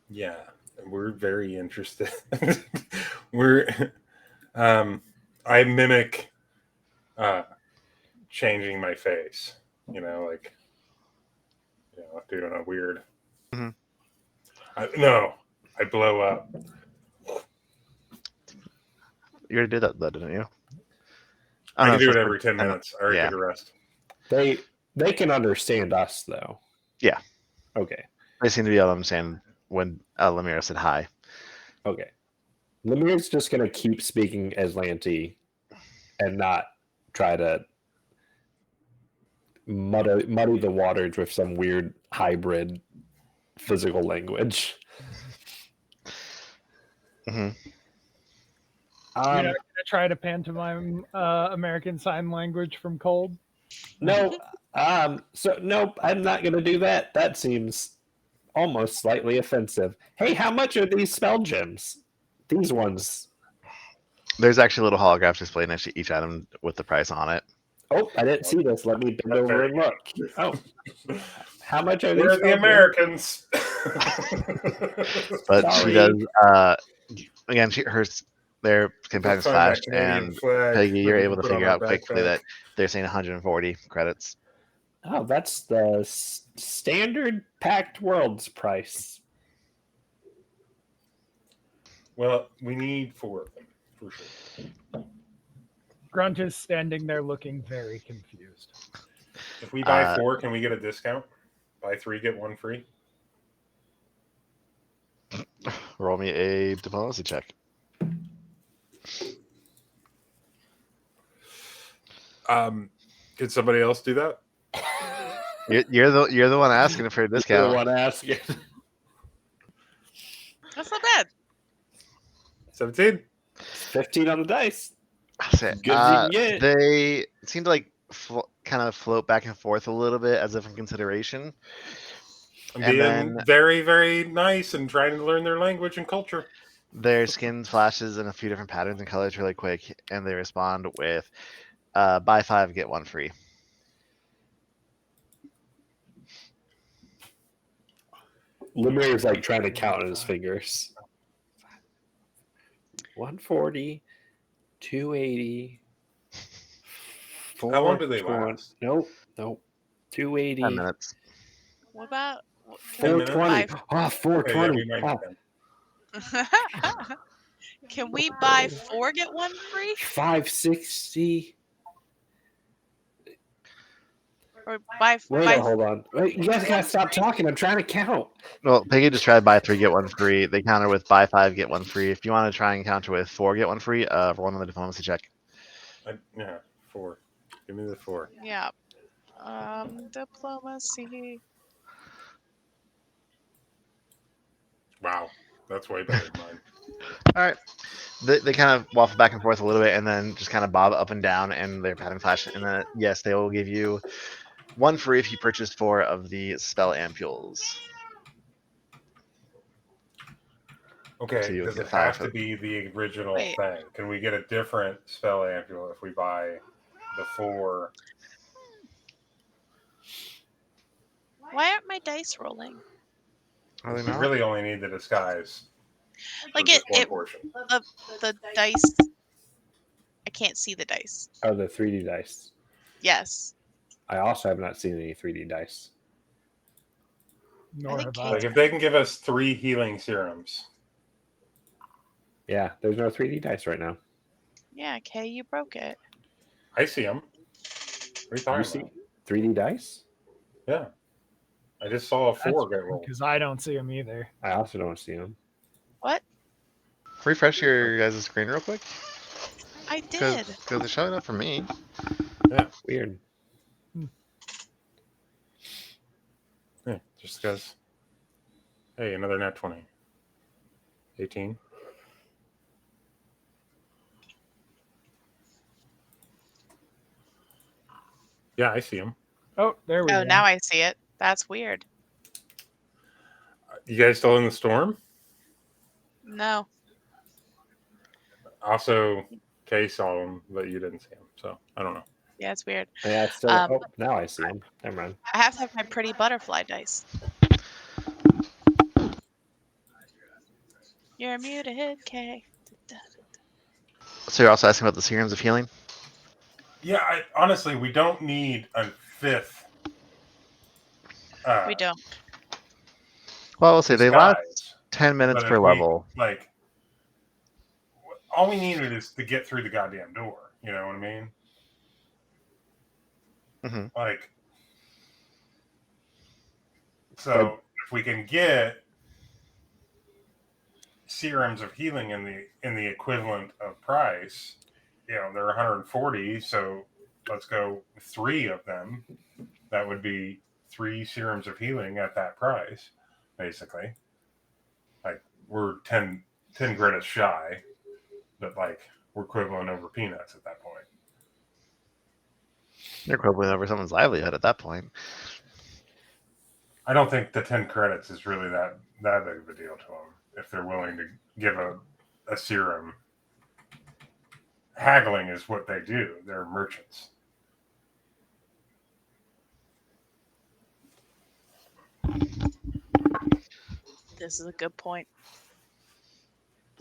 Yeah, we're very interested. I mimic changing my face, doing a weird. Mhm. I blow up. You already did that, though, didn't you? I can do it every 10 minutes. I already took a rest. They can understand us, though. Yeah. Okay. They seem to be able to understand when Lemire said hi. Okay. Lemire's just going to keep speaking Aslanti and not try to muddy the waters with some weird hybrid physical language. Mm-hmm. You're not going to try to pantomime American Sign Language from Cold? No. Nope, I'm not going to do that. That seems almost slightly offensive. Hey, how much are these spell gems? These ones. There's actually a little holograph display next to each item with the price on it. Oh, I didn't see this. Let me bend over and look. Oh, how much are these? We're the Americans. But Sorry. she does. Again, their companions flashed, and Peggy, you're able to figure out quickly that they're saying 140 credits. Oh, that's the standard Packed Worlds price. Well, we need 4 of them, for sure. Grunt is standing there looking very confused. If we buy 4, can we get a discount? Buy 3, get 1 free? Roll me a diplomacy check. Could somebody else do that? You're the one asking for a discount. You're the one asking. That's not bad. 17? 15 on the dice. Good you can get. They seem to kind of float back and forth a little bit as if in consideration. I'm being very, very nice and trying to learn their language and culture. Their skin flashes in a few different patterns and colors really quick, and they respond with buy 5, get 1 free. Lemire's like trying to count on his fingers. 140, 280. How long do they last? Nope. 280. 10 minutes. What about 420. Oh, 420. Okay, Can we buy 4, get 1 free? 560. Or buy Hold on. Wait, you guys gotta stop talking. I'm trying to count. Well, Peggy just tried buy 3, get 1 free. They counter with buy 5, get 1 free. If you want to try and counter with 4, get 1 free, roll another diplomacy check. Yeah, 4. Give me the 4. Yeah. Diplomacy. Wow, that's way better than mine. All right. They kind of waffle back and forth a little bit, and then just kind of bob up and down, and they're patting flash. And then yes, they will give you 1 free if you purchase 4 of the spell ampules. Okay, So you'll does get it 5 have for to be the original Wait. thing? Can we get a different spell ampule if we buy the 4? Why aren't my dice rolling? Are they We not? really only need the disguise. Like for just one it portion. the dice. I can't see the dice. Oh, the 3D dice. Yes. I also have not seen any 3D dice. Nor think have I. Like if they can give us 3 healing serums. Yeah, there's no 3D dice right now. Yeah, Kay, you broke it. I see them. What are you talking You see about? 3D dice? Yeah. I just saw a 4 get rolled. Because I don't see them either. I also don't see them. What? Refresh your guys' screen real quick. I did. Because it's showing up for me. Weird. Yeah, just because. Hey, another nat 20. 18. Yeah, I see them. Oh, there we Oh, go. now I see it. That's weird. You guys still in the storm? No. Also, Kay saw them, but you didn't see them. So I don't know. Yeah, it's weird. Yeah, it's still. Oh, now I see them. Never mind. I have to have my pretty butterfly dice. You're muted, Kay. So you're also asking about the serums of healing? Yeah, honestly, we don't need a 5th. We don't. Well, we'll say they last disguise. 10 minutes But per if we, level. like, all we needed is to get through the goddamn door. You know what I mean? Mm-hmm. Like, so if we can get serums of healing in the equivalent of price, you know, they're 140. So let's go 3 of them. That would be 3 serums of healing at that price, basically. Like we're 10 credits shy, but like we're quibbling over peanuts at that point. You're quibbling over someone's livelihood at that point. I don't think the 10 credits is really that big of a deal to them if they're willing to give a serum. Haggling is what they do. They're merchants. This is a good point.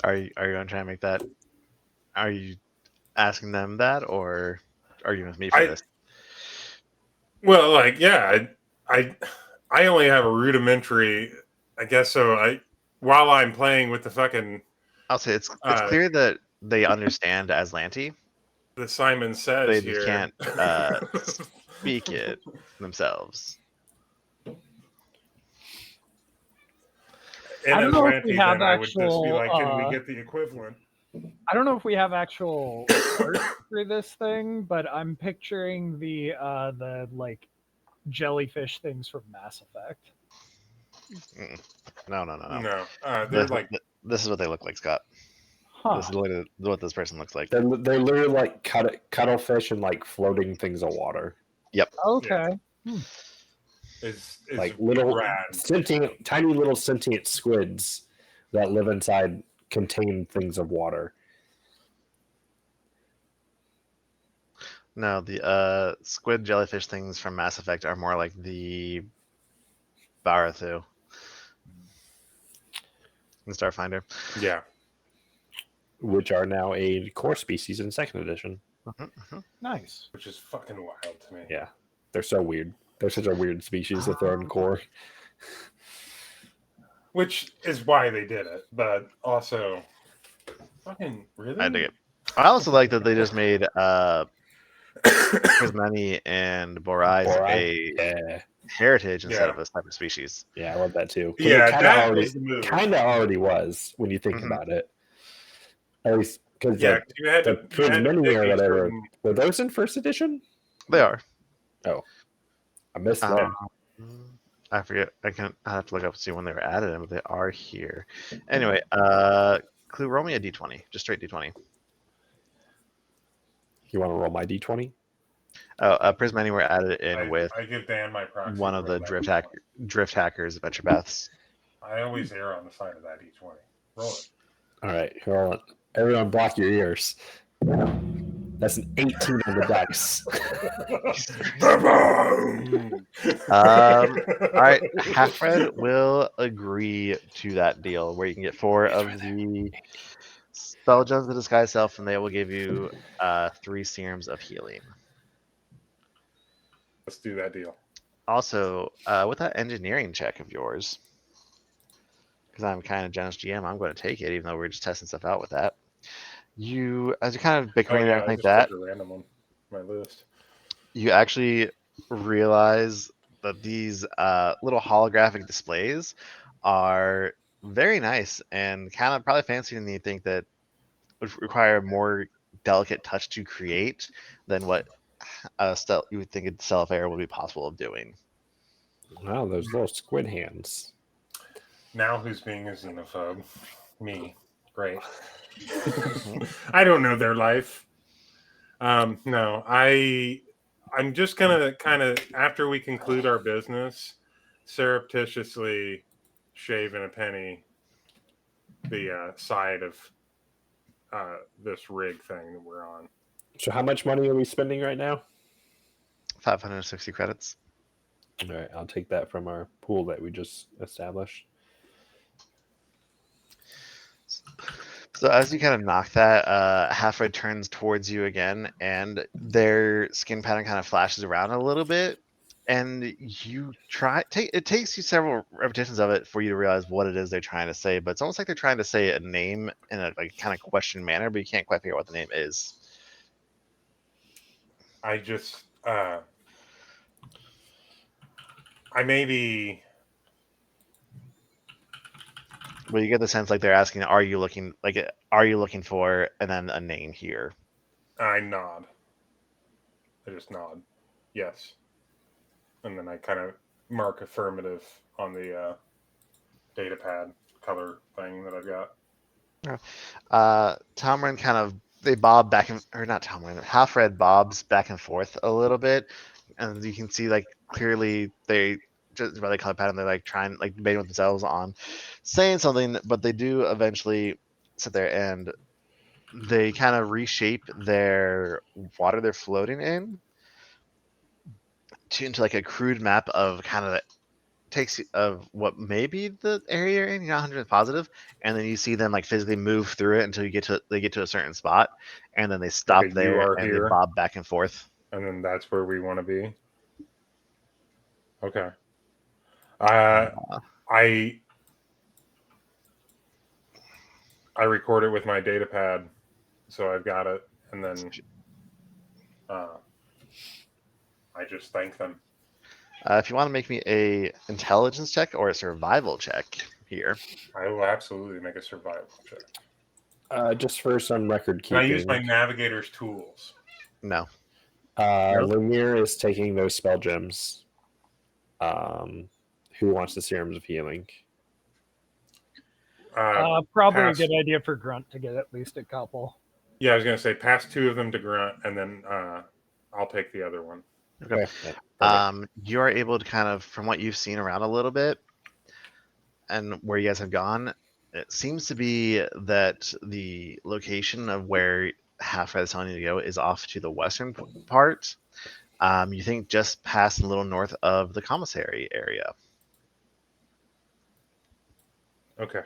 Are you going to try and make that? Are you asking them that, or are you with me for this? Well, like, yeah, I only have a rudimentary, I guess. So while I'm playing with the fucking, I'll say it's clear that they understand Aslanti. The Simon Says they here. just can't speak it themselves. In I don't know if we have then I would just be actual, like, can we get the equivalent? I don't know if we have actual art for this thing, but I'm picturing the like jellyfish things from Mass Effect. No. No, they're like this is what they look like, Scott. Huh. This is literally what this person looks like. They're literally like cuttlefish and like floating things of water. Yep. Okay. Yeah. Is like little tiny little sentient squids that live inside contained things of water. No, the squid jellyfish things from Mass Effect are more like the Barathu in Starfinder. Yeah. Which are now a core species in 2nd edition. Nice. Which is fucking wild to me. Yeah. They're so weird. They're such a weird species that they're in core. Which is why they did it, but also fucking really. I also like that they just made Prismani and Borai a heritage instead of a type of species. Yeah, I love that too. Yeah, it that was the move. Kind of already was when you think about it. At least Because Yeah, you had the to, you Prince had to Mini pick or a whatever, certain. were those in first edition? They are. I missed them. I forget. I have to look up to see when they were added, but they are here. Anyway, Clue, roll me a d20, just straight d20. You want to roll my d20? Oh, Prismani were added in with I give Dan my proxy. one to of roll the that. drift hackers adventure paths. I always err on the side of that D20. Roll it. All right, roll it. Everyone, block your ears. That's an 18 on the dice. All right, Halfred will agree to that deal where you can get 4 of the spell gems of the disguise self, and they will give you 3 serums of healing. Let's do that deal. Also, with that engineering check of yours, because I'm kind of generous GM, I'm going to take it, even though we're just testing stuff out with that. You, as you're kind of Oh bickering and yeah, everything I like just that, took a random on my list. you actually realize that these little holographic displays are very nice and kind of probably fancier than you think that would require a more delicate touch to create than what you would think a Celfair would be possible of doing. Wow, those little squid hands. Now who's being a xenophobe? Me. Great. I don't know their life. No, I'm just gonna kind of, after we conclude our business, surreptitiously shave in a penny the side of this rig thing that we're on. So how much money are we spending right now? 560 credits. All right, I'll take that from our pool that we just established. So as you kind of knock that, Halfred turns towards you again, and their skin pattern kind of flashes around a little bit, and you it takes you several repetitions of it for you to realize what it is they're trying to say, but it's almost like they're trying to say a name in a like kind of question manner, but you can't quite figure out what the name is. I just I maybe But you get the sense like they're asking, are you looking for, and then a name here. I nod. I just nod. Yes. And then I kind of mark affirmative on the data pad color thing that I've got. Tomrin kind of they bob back and or not Tomrin, Halfred bobs back and forth a little bit, and you can see like clearly they just by the color pattern they're like trying like debating with themselves on saying something, but they do eventually sit there and they kind of reshape their water they're floating in into like a crude map of kind of takes of what may be the area you're in. You're not 100% positive, and then you see them like physically move through it until they get to a certain spot, and then they stop Okay, you there are and they here. bob back and forth. And then that's where we want to be. Okay. I record it with my data pad, so I've got it, and then I just thank them. If you want to make me a intelligence check or a survival check here, I will absolutely make a survival check. Just for some record Can I keeping. use my navigator's tools? no. Lemire is taking those spell gems. Who wants the serums of healing? Probably pass. a good idea for Grunt to get at least a couple. Yeah, I was going to say pass 2 of them to Grunt, and then I'll take the other one. Okay. You are able to kind of, from what you've seen around a little bit, and where you guys have gone, it seems to be that the location of where Halfred is telling you to go is off to the western part. You think just past a little north of the commissary area. Okay.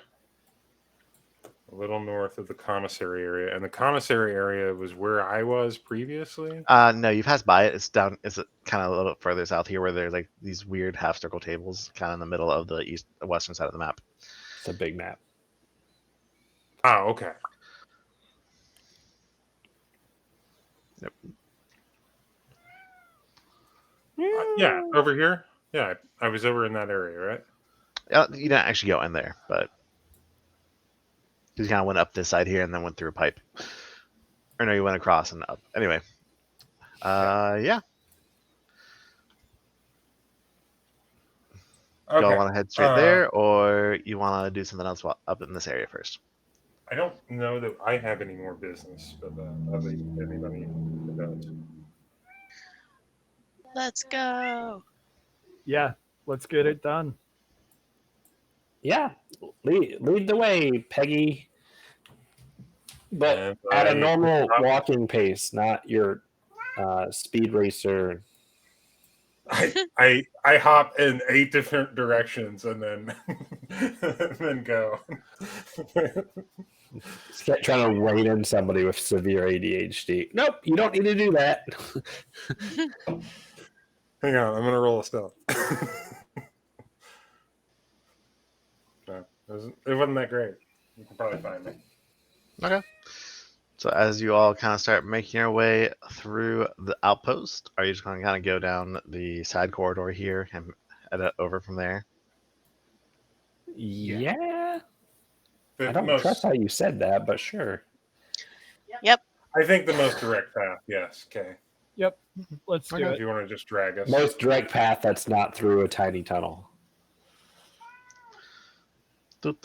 A little north of the commissary area. And the commissary area was where I was previously? No, you passed by it. It's down. It's kind of a little further south here, where there's like these weird half circle tables, kind of in the middle of the western side of the map. It's a big map. Oh, okay. Yep. Yeah, over here. Yeah, I was over in that area, right? You didn't actually go in there, but You kind of went up this side here and then went through a pipe. Or no, you went across and up. Anyway. Yeah. Okay. Y'all want to head straight there, or you want to do something else up in this area first? I don't know that I have any more business of anybody that does. Let's go. Yeah, let's get it done. Yeah, lead the way, Peggy. But And at a I- normal walking pace, not your speed racer. I hop in 8 different directions and then and then go. Trying to rein in somebody with severe ADHD. Nope, you don't need to do that. Hang on, I'm gonna roll a stealth. No, it wasn't that great. You can probably find me. Okay. So as you all kind of start making your way through the outpost, are you just going to kind of go down the side corridor here and head over from there? Yeah. I The don't most, trust how you said that, but sure. Yep. I think the most direct path. Yes. Okay. Yep, let's do If it. you want to just drag us. Most direct path that's not through a tiny tunnel. Let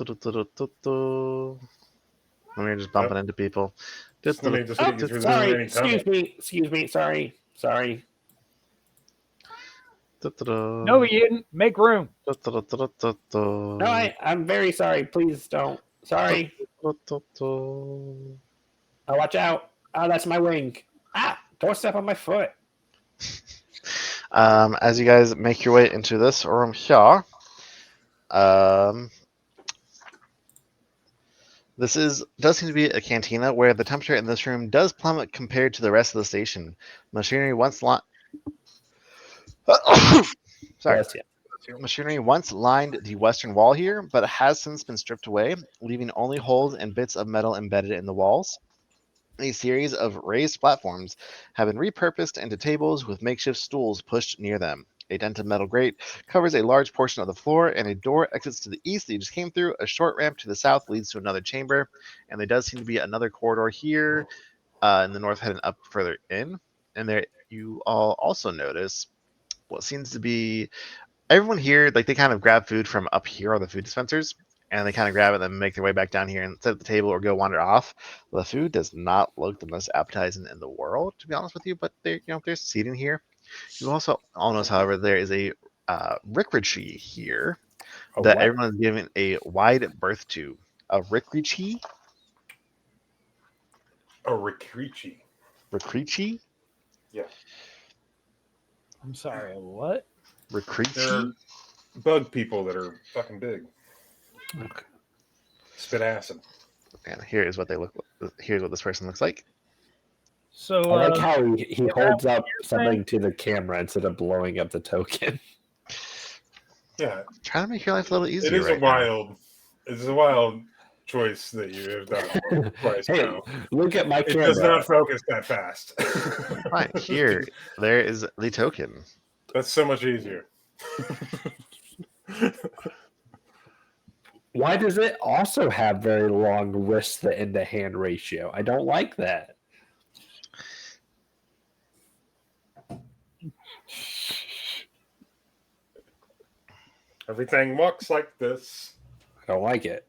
me just bumping into people. Let me just get you through the Sorry, remaining tunnel. excuse me, sorry. No, Ian, make room. No, I'm very sorry. Please don't. Sorry. Oh, watch out. Oh, that's my wing. Ah, don't step on my foot. As you guys make your way into this room here, this does seem to be a cantina where the temperature in this room does plummet compared to the rest of the station. Machinery once Sorry. Bless you. Machinery once lined the western wall here, but has since been stripped away, leaving only holes and bits of metal embedded in the walls. A series of raised platforms have been repurposed into tables with makeshift stools pushed near them. A dented metal grate covers a large portion of the floor, and a door exits to the east that you just came through. A short ramp to the south leads to another chamber, and there does seem to be another corridor here in the north heading up further in. And there you all also notice what seems to be everyone here, like they kind of grab food from up here on the food dispensers, and they kind of grab it and then make their way back down here and sit at the table or go wander off. The food does not look the most appetizing in the world, to be honest with you, but there's seating here. You also all notice, however, there is a Rickrichi here that everyone is giving a wide berth to. A Rickrichi? A Rickrichi. Rickrichi? Yeah. I'm sorry, what? Rickrichi? Bug people that are fucking big. Okay. Spit acid. And here's what they look. Here's what this person looks like. So I like how he holds up something to the camera instead of blowing up the token. Yeah. Trying to make your life a little easier. It is a wild choice that you have done twice Hey, now. look at my camera. It does not focus that fast. Right, here, there is the token. That's so much easier. Why does it also have very long wrist to end to hand ratio? I don't like that. Everything walks like this. I don't like it.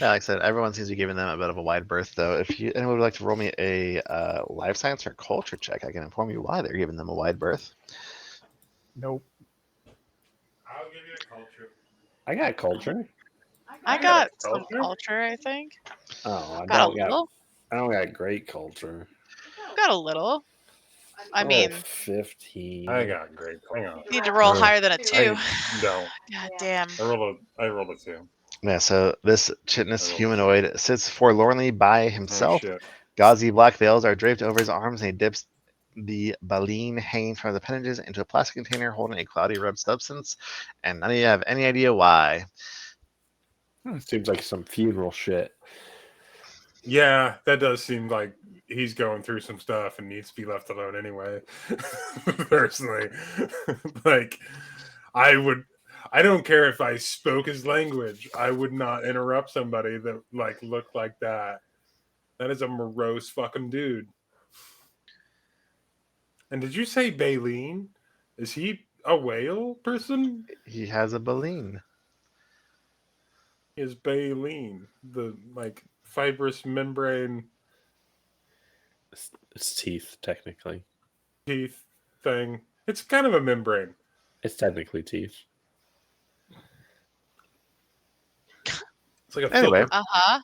Yeah, like I said, everyone seems to be giving them a bit of a wide berth, though. If anyone would like to roll me a life science or culture check, I can inform you why they're giving them a wide berth. Nope. I'll give you a culture. I got culture. I got some culture, I think. Oh, I Got a don't got. little. I don't got great culture. Got a little. I mean, 15. I got great. Hang on. need to roll higher than a 2. No. God damn. I rolled a 2. Yeah, so this chitinous humanoid sits forlornly by himself. Oh, shit. Gauzy black veils are draped over his arms, and he dips the baleen hanging from the appendages into a plastic container holding a cloudy red substance, and none of you have any idea why. Seems like some funeral shit. Yeah, that does seem like he's going through some stuff and needs to be left alone anyway. Personally, like I I don't care if I spoke his language. I would not interrupt somebody that looked like that. That is a morose fucking dude. And did you say baleen? Is he a whale person? He has a baleen. Is baleen the fibrous membrane It's teeth, technically. teeth thing? It's kind of a membrane. It's technically teeth. It's like a Anyway. filter.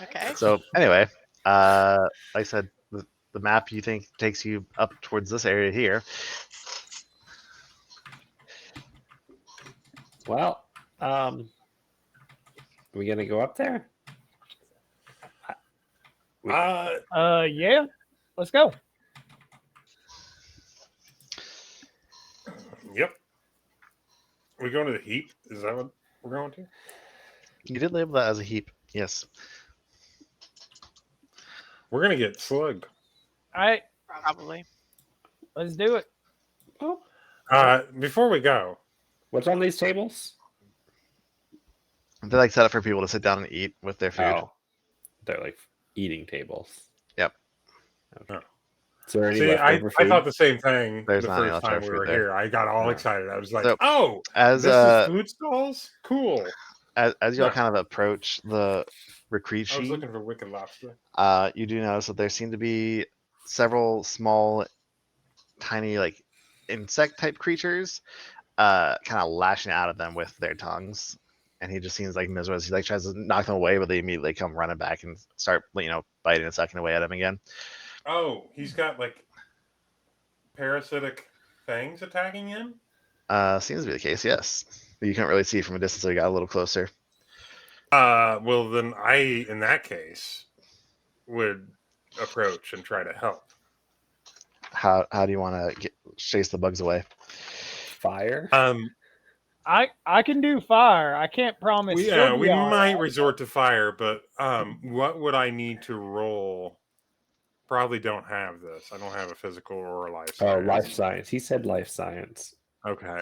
Okay. So anyway, like I said, the map you think takes you up towards this area here. Well, are we gonna go up there? Yeah. Let's go. Yep. We going to the heap? Is that what we're going to? You did label that as a heap. Yes. We're gonna get slugged. All right. Probably. Let's do it. Before we go, What's on these tables? They're like set up for people to sit down and eat with their food. Oh, they're like eating tables. Yep. Okay. Is there any see, I leftover food? thought the same thing There's the not any first time leftover we were food there. here. I got all Yeah. excited. I was like, So, "Oh, As this is food stalls? Cool." as y'all No. kind of approach the retreat I was sheet, looking for wicked lobster. you do notice that there seem to be several small, tiny, like insect type creatures, kind of lashing out at them with their tongues. And he just seems like miserable. He like tries to knock them away, but they immediately come running back and start, biting and sucking away at him again. Oh, he's got parasitic things attacking him. Seems to be the case. Yes, you can't really see from a distance, so you got a little closer. Well, then I, in that case, would approach and try to help. How do you want to chase the bugs away? Fire. I can do fire. I can't promise. We she'll be all might right. resort to fire, but what would I need to roll? Probably don't have this. I don't have a physical or a life Oh, science. life science. He said life science. Okay.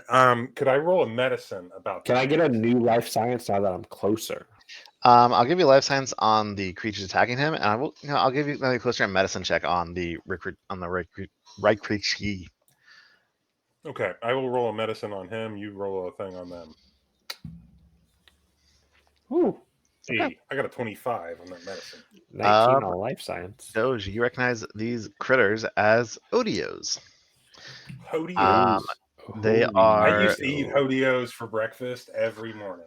Could I roll a medicine about Can that? I get a new life science now that I'm closer? I'll give you life science on the creatures attacking him, and I'll give you another closer medicine check on the right creature. Okay, I will roll a medicine on him. You roll a thing on them. Ooh, Hey, I got a 25 on that medicine. 19 on life science. Doge, you recognize these critters as Odios. Hodios. They Holy are- I used to eat Hodios for breakfast every morning.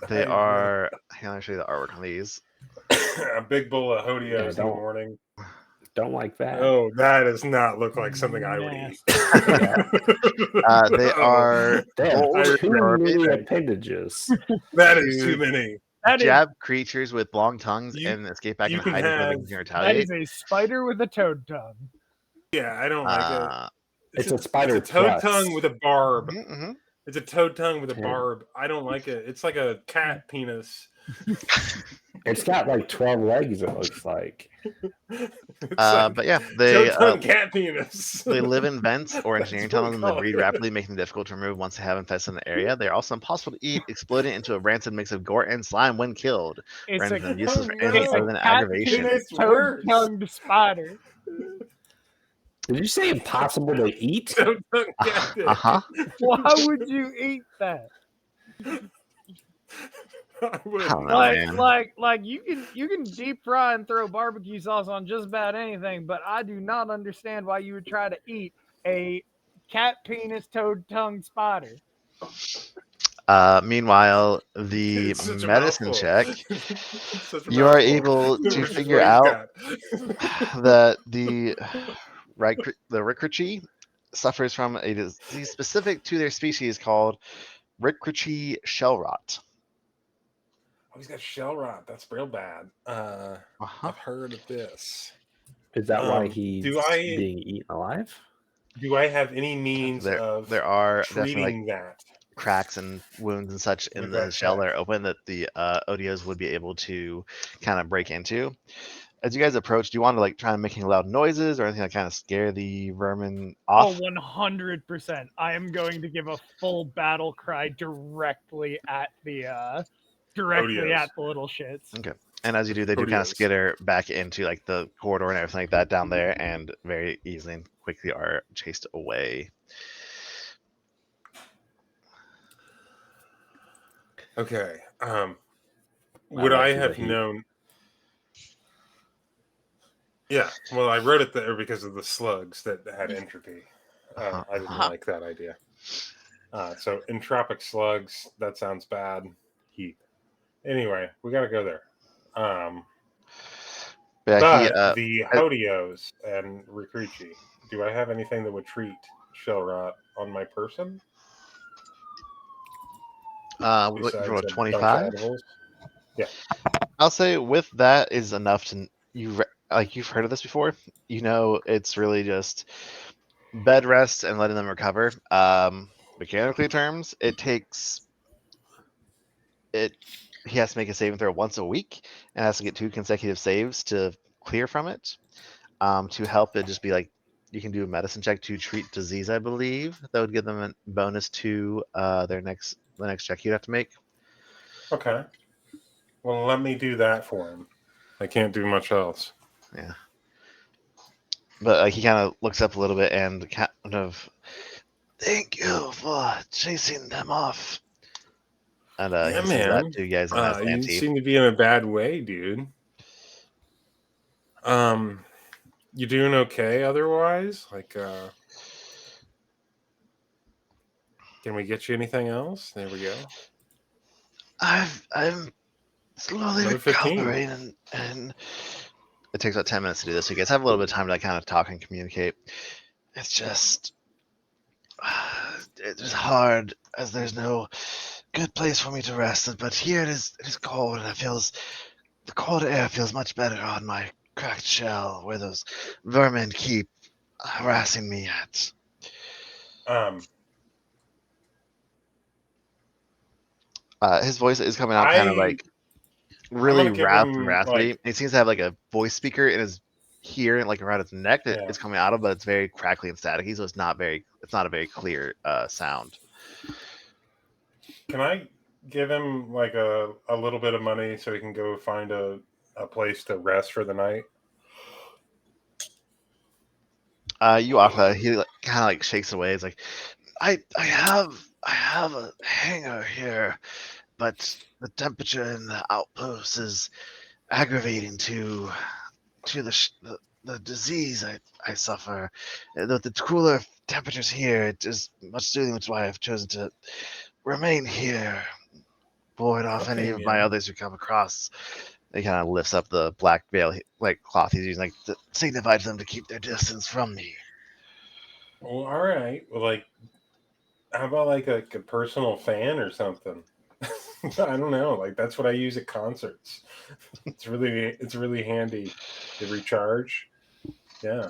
They are. Hang on, I'll show you the artwork on these. a big bowl of Hodios Yeah, in the don't- morning. Don't like that. Oh, that does not look like something I would eat. They are They have gold too garbage. many appendages. That is too many. That is, jab creatures with long tongues You- and escape back you and can hide until they have- can that retaliate. is a spider with a toad tongue. Yeah, I don't like it. Uh, It's a spider It's a toad crust. tongue with a barb. mhm. It's a toad tongue with a Yeah. barb. I don't like it. It's like a cat penis. It's got like 12 legs, it looks like. It's like But yeah, they toad tongue cat penis. they live in vents or engineering That's what we tunnels and they call breed it. rapidly, making them difficult to remove once they have infested in the area. They are also impossible to eat, exploding into a rancid mix of gore and slime when killed, It's rendering them a, useless for Oh, anything no. other than cat aggravation. penis It's toad worse. tongued spider. Did you say impossible to eat? Toad tongue cat dick. Uh-huh. Why would you eat that? I wouldn't. I don't know, man. Like you can deep fry and throw barbecue sauce on just about anything, but I do not understand why you would try to eat a cat penis toad tongue spider. Meanwhile, the It's such a medicine mouthful. check, It's such a you are mouthful. able Which to is figure what he's out got. that the Rickrichy suffers from a disease specific to their species called Rickrichy shell rot. Oh, he's got shell rot. That's real bad. Uh-huh. I've heard of this. Is that why Um, he's do I- being eaten alive? Do I have any means of There are definitely treating like that? cracks and wounds and such in With the that shell check. that are open that the Odios would be able to kind of break into. As you guys approach, do you want to like try and making loud noises or anything that kind of scare the vermin Oh, off? 100%. I am going to give a full battle cry directly at the Odios. little shits. Okay. And as you do, they do kind of Odios. skitter back into like the corridor and everything like that down there, and very easily and quickly are chased away. Okay. Would like I the have heat. known? Yeah. Well, I wrote it there because of the slugs that had entropy. I didn't Uh-huh. like that idea. So entropic slugs. That sounds bad. Heat. Anyway, we got to go there. Yeah, But the Hodios and Rikrichi, do I have anything that would treat shell rot on my person looking besides for a a bunch 25. of edibles? Yeah. I'll say with that is enough to you've heard of this before. You know, it's really just bed rest and letting them recover. Mechanically terms, it takes it. He has to make a saving throw once a week and has to get 2 consecutive saves to clear from it. To help it just be like you can do a medicine check to treat disease. I believe that would give them a bonus to the next check you'd have to make. Okay. Well, let me do that for him. I can't do much else. Yeah. But like he kind of looks up a little bit and kind of, thank you for chasing them off. And Yeah, he says that man. to you guys in that You teeth. seem to be in a bad way, dude. You doing okay otherwise? Like, can we get you anything else? There we go. I'm slowly Another 15. recovering, and it takes about 10 minutes to do this. So you guys have a little bit of time to kind of talk and communicate. It's just it's hard as there's no good place for me to rest. But here it is cold, and the cold air feels much better on my cracked shell where those vermin keep harassing me at. Um, His voice is coming out kind of like I'm really gonna give raspy and him raspy. like, He seems to have like a voice speaker in his here and like around his neck that yeah. it's coming out of, but it's very crackly and staticky, so it's not a very clear sound. Can I give him like a little bit of money so he can go find a place to rest for the night? You offer. He kind of like shakes away. He's like, I have a hangar here, but the temperature in the outpost is aggravating to the disease I suffer. The cooler temperatures here, it is much soothing, which is why I've chosen to remain here, ward off any Okay, of my man. others who come across. He kind of lifts up the black veil, like cloth he's using, like to signify to them to keep their distance from me. Well, all right. Well, like, how about like a personal fan or something? I don't know. Like that's what I use at concerts. It's really handy to recharge. Yeah.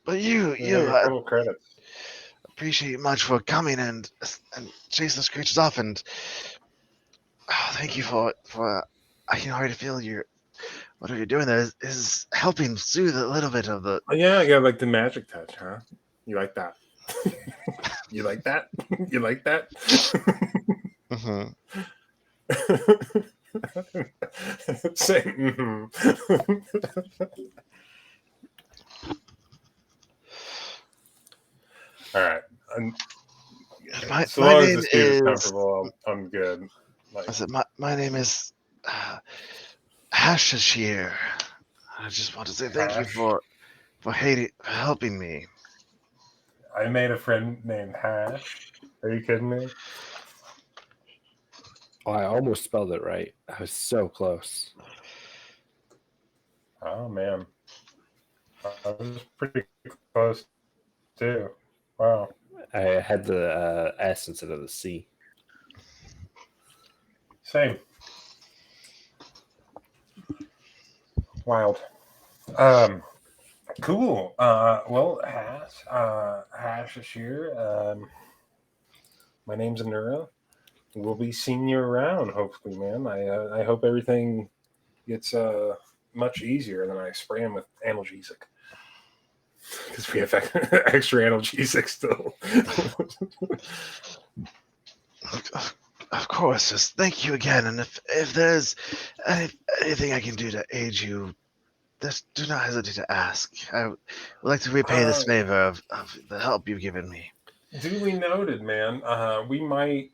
But you Like a I couple credits. appreciate you much for coming and chasing those creatures off, and thank you for I can already feel your whatever you're doing there is helping soothe a little bit of the. Oh, yeah, I got like the magic touch, huh? You like that? You like that? You like that? Mhm. Say, mm-hmm. All right. So My long as name this dude is is. comfortable, I'm good. Like, I said my name is Hashashir. I just want to say thank you Hash. for helping me. I made a friend named Hash. Are you kidding me? Oh, I almost spelled it right. I was so close. Oh man, I was pretty close too. Wow. I had the S instead of the C. Same. Wild. Cool. Well, Hash is here. My name's Anura. We'll be seeing you around, hopefully, man. I hope everything gets much easier, and then I spray them with analgesic. Because we have extra analgesic still. Of course, just thank you again. And if there's anything I can do to aid you, just do not hesitate to ask. I would like to repay this favor of the help you've given me. Duly noted, man. We might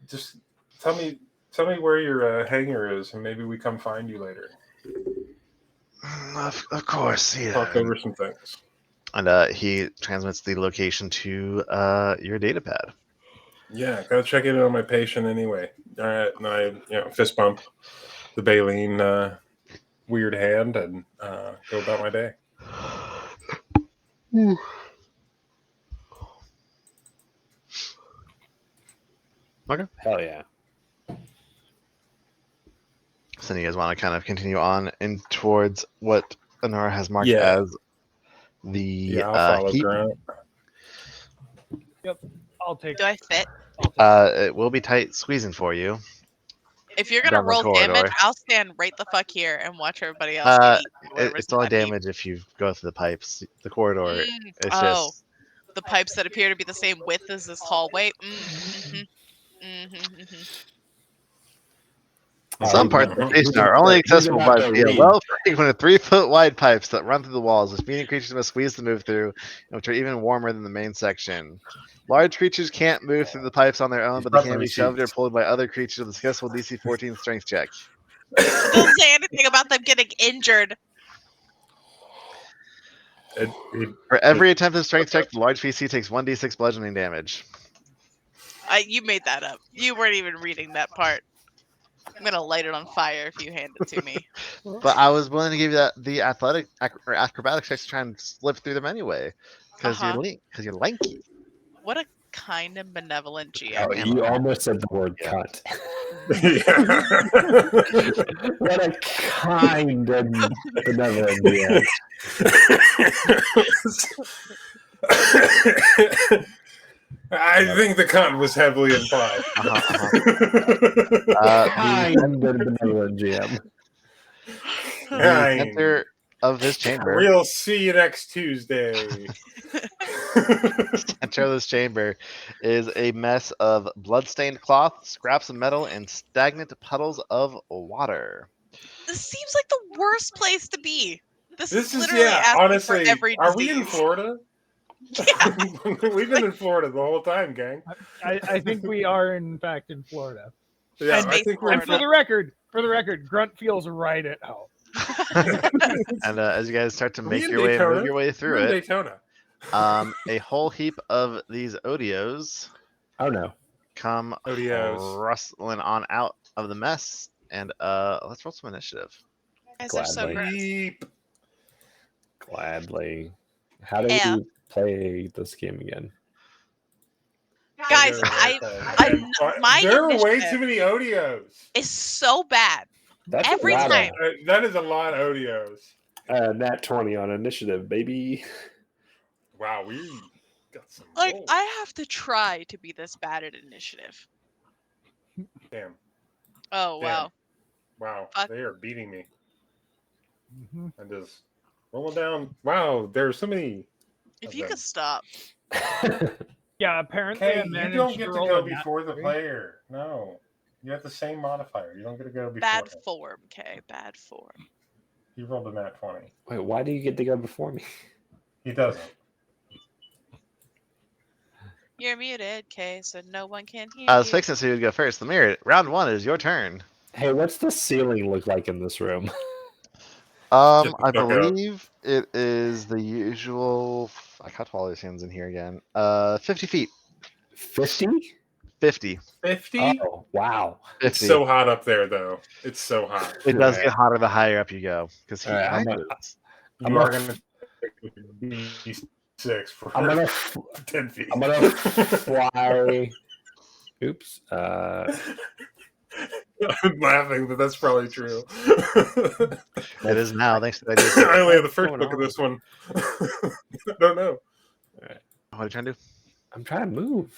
just tell me where your hangar is, and maybe we come find you later. Of course, yeah. Talk over some things. And he transmits the location to your data pad. Yeah, gotta check in on my patient anyway. All right, and I fist bump the baleen weird hand and go about my day. Okay. Hell yeah. So you guys want to kind of continue on in towards what Honora has marked Yeah. as the Yeah, I'll follow heap. Grant. Yep, I'll take. Do I fit? It will be tight squeezing for you. If you're gonna Down the roll corridor. damage, I'll stand right the fuck here and watch everybody else get eaten. Whatever's It's only in that heap. damage if you go through the pipes. The corridor, it's Oh, just the pipes that appear to be the same width as this hallway. some parts of the station are only accessible by via well-frequented 3-foot wide pipes that run through the walls, which meaning creatures must squeeze to move through, and which are even warmer than the main section. Large creatures can't move through the pipes on their own, but they can be shoved or pulled by other creatures with a successful DC 14 strength check. It doesn't say anything about them getting injured. For every attempted strength check, the large PC takes 1d6 bludgeoning damage. You made that up. You weren't even reading that part. I'm gonna light it on fire if you hand it to me. But I was willing to give you the athletic or acrobatic checks to try and slip through them anyway, because you're lanky. What a kind and benevolent GM. Oh, you almost said the word cunt. What a kind and benevolent GM. I think the cunt was heavily implied. Kind and benevolent GM. The center of this chamber. We'll see you next Tuesday. Center of this chamber is a mess of blood-stained cloth, scraps of metal, and stagnant puddles of water. This seems like the worst place to be. This is literally asking honestly, for every are we in disease. Florida? Yeah. We've been in Florida the whole time, gang. I think we are in fact in Florida. Yeah, And I think we're And for the record, Grunt feels right at home. And as you guys start to Are we make in your way, Daytona? move your way through We're in it, Daytona. a whole heap of these odios Oh no. come Odios. rustling on out of the mess. And let's roll some initiative. Guys are so Gladly. gross. Beep. Gladly. How do Yeah. we play this game again? Guys, my there are way initiative too many odios. is so bad. That's Every a lot time. That is a lot of odios. Nat 20 on initiative, baby. Wow, we got some. Like, rolls. I have to try to be this bad at initiative. Damn. Oh, Damn. wow. Wow, Fuck. they are beating me. Mhm. And just rolling down. Wow, there's so many. If of you them. could stop. Yeah, apparently Hey, I you managed don't to get to roll go a nat before the 3. player. No. You have the same modifier. You don't get to go before Bad him. form, okay? Bad form. He rolled a nat 20. Wait, why do you get to go before me? He doesn't. You're muted, okay, so no one can hear I was you. fixing so you would go first. Lemire, round 1 is your turn. Hey, what's the ceiling look like in this room? Just I stuck up. believe it is the usual. I cut all these hands in here again. 50 feet. 50? 50. 50? Oh, wow. 50. It's so hot up there, though. It's so hot. It does Yeah. get hotter the higher up you go because he All right, rises. You are going to be 6 for I'm gonna 10 feet. I'm gonna fly. Oops. I'm laughing, but that's probably true. It is now, thanks to the idea. I only have the first What's book going of this one. I don't know. What are you trying to do? I'm trying to move.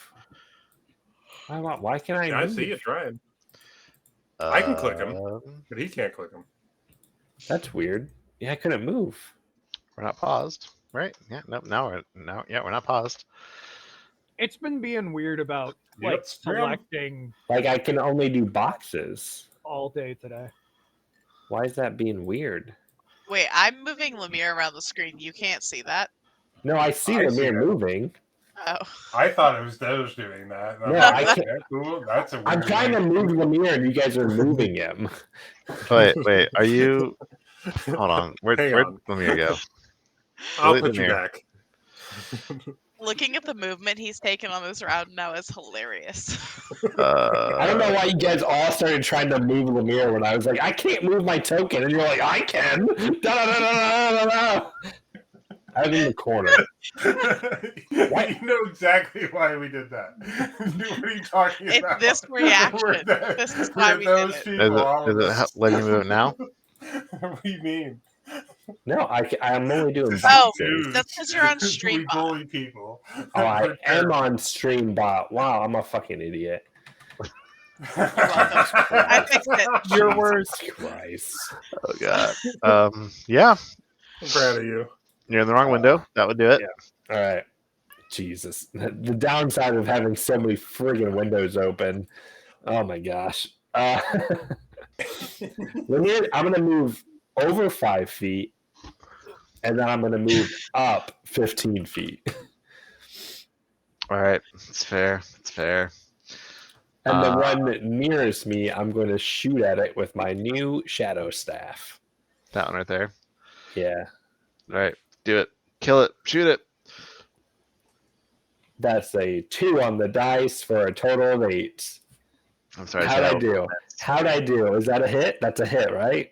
Why can't I Yeah, I move? see you trying. I can click him. But he can't click him. That's weird. Yeah, I couldn't move. We're not paused, right? Yeah. Nope. We're not paused. It's been being weird about Yep, selecting Like I can only do boxes. all day today. Why is that being weird? Wait, I'm moving Lemire around the screen. You can't see that. No, I see I the see mirror it. moving. Oh. I thought it was Doge doing that. And I'm No, like, I can't. "Okay, cool. That's a weird I'm trying to way move do the mirror, and you guys are moving him. Wait. Are you? it." Hold on. Where'd on. Lemire go? I'll Delete put you Lemire. back. Looking at the movement he's taken on this round now is hilarious. I don't know why you guys all started trying to move Lemire when I was like, I can't move my token, and you're like, I can. Da-da-da-da-da-da-da. I was in the corner. You know exactly why we did that. What are you talking It's about? this reaction. This is why we did it. Is it letting you move it now? What do you mean? No, I'm only doing Oh, boxes. that's because you're on stream We bully people. Oh, I We're am terrible. on stream bot. Wow, I'm a fucking idiot. You're welcome. I fixed it. Your Jesus worst. Christ. Oh god. Yeah. I'm proud of you. You're in the wrong window. That would do it. Yeah. All right. Jesus. The downside of having so many friggin' windows open. Oh my gosh. Lemire, I'm going to move over 5 feet, and then I'm going to move up 15 feet. All right. It's fair. And the one that nearest me, I'm going to shoot at it with my new shadow staff. That one right there. Yeah. All right. Do it. Kill it. Shoot it. That's a 2 on the dice for a total of 8. I'm sorry. How'd I do? How'd I do? Is that a hit? That's a hit, right?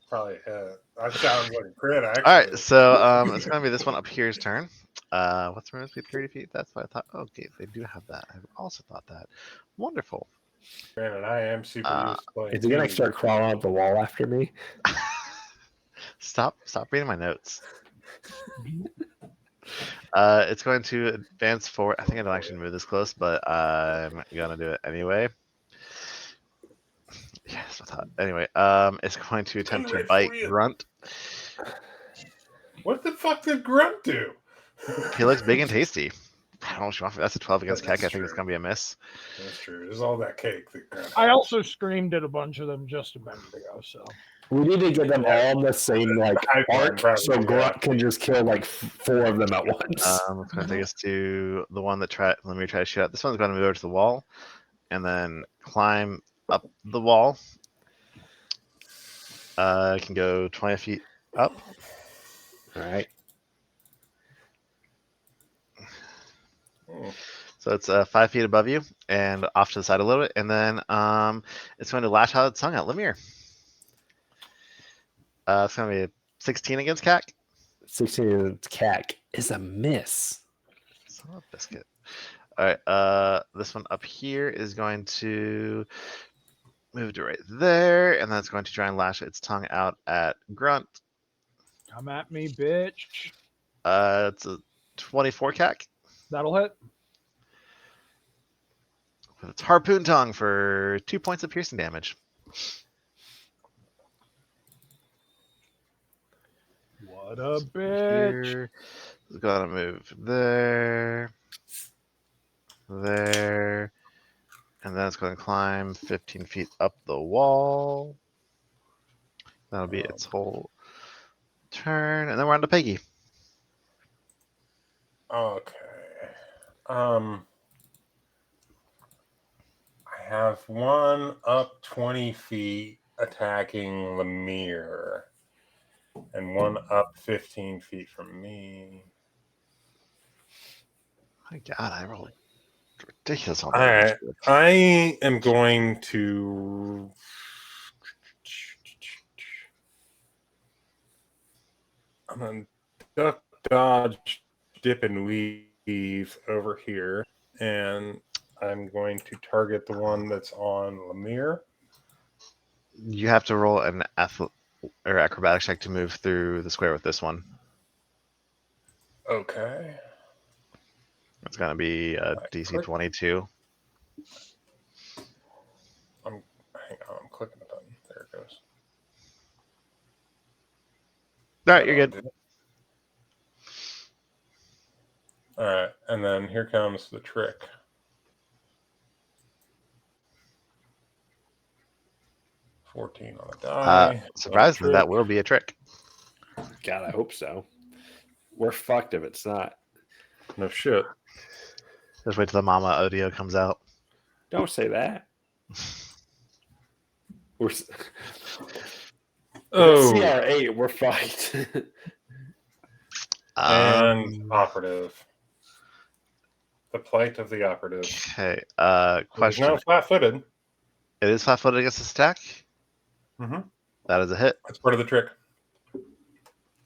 Probably that sounds like a crit, actually. All right. So it's gonna be this one up here's turn. What's movement speed? 30 feet. That's what I thought. Okay, they do have that. I also thought that. Wonderful. Granted, I am super used to playing. Is he going to teams. start crawling up the wall after me? Stop reading my notes. It's going to advance forward. I think I don't actually move this close, but I'm gonna do it anyway. Yes, I thought. Anyway, it's going to attempt to bite Grunt. What the fuck did Grunt do? He looks big and tasty. I don't know what you want. That's a 12 against That's Keck. I think it's true. gonna be a miss. That's true. There's all that cake that Grunt I has. also screamed at a bunch of them just a minute ago, so. We need to get them all in the same like Pipeline, arc, probably, so yeah. Grunt can just kill like 4 of them at once. It's going to take us to the one that let me try to shoot at. This one's going to move over to the wall and then climb up the wall. It can go 20 feet up. All right. Oh. So it's 5 feet above you and off to the side a little bit. And then it's going to lash out its tongue at Lemire. It's going to be a 16 against CAC. 16 against CAC is a miss. Son of a biscuit. All right. This one up here is going to move to right there, and that's going to try and lash its tongue out at Grunt. Come at me, bitch. It's a 24 CAC. That'll hit. It's harpoon tongue for 2 points of piercing damage. What a bitch. Here. It's gonna move there, there, and then it's going to climb 15 feet up the wall. That'll be its whole turn, and then we're on to Peggy. Okay. I have one up 20 feet attacking Lemire, and one up 15 feet from me. My God, I rolled ridiculous on All that. right. I am going to. I'm going to duck, dodge, dip, and weave over here. And I'm going to target the one that's on Lemire. You have to roll an acrobatics check to move through the square with this one. Okay. It's going to be a DC 22. Hang on, I'm clicking the button. There it goes. right, you're good. All right, and then here comes the trick. $14 on the die. Surprisingly, that will be a trick. God, I hope so. We're fucked if it's not. No shit. Just wait till the mama audio comes out. Don't say that. We're Oh, CR8. We're fucked. and operative. The plight of the operative. Okay. He's Question. now flat-footed. It is flat-footed against this attack. Mm-hmm. That is a hit. That's part of the trick.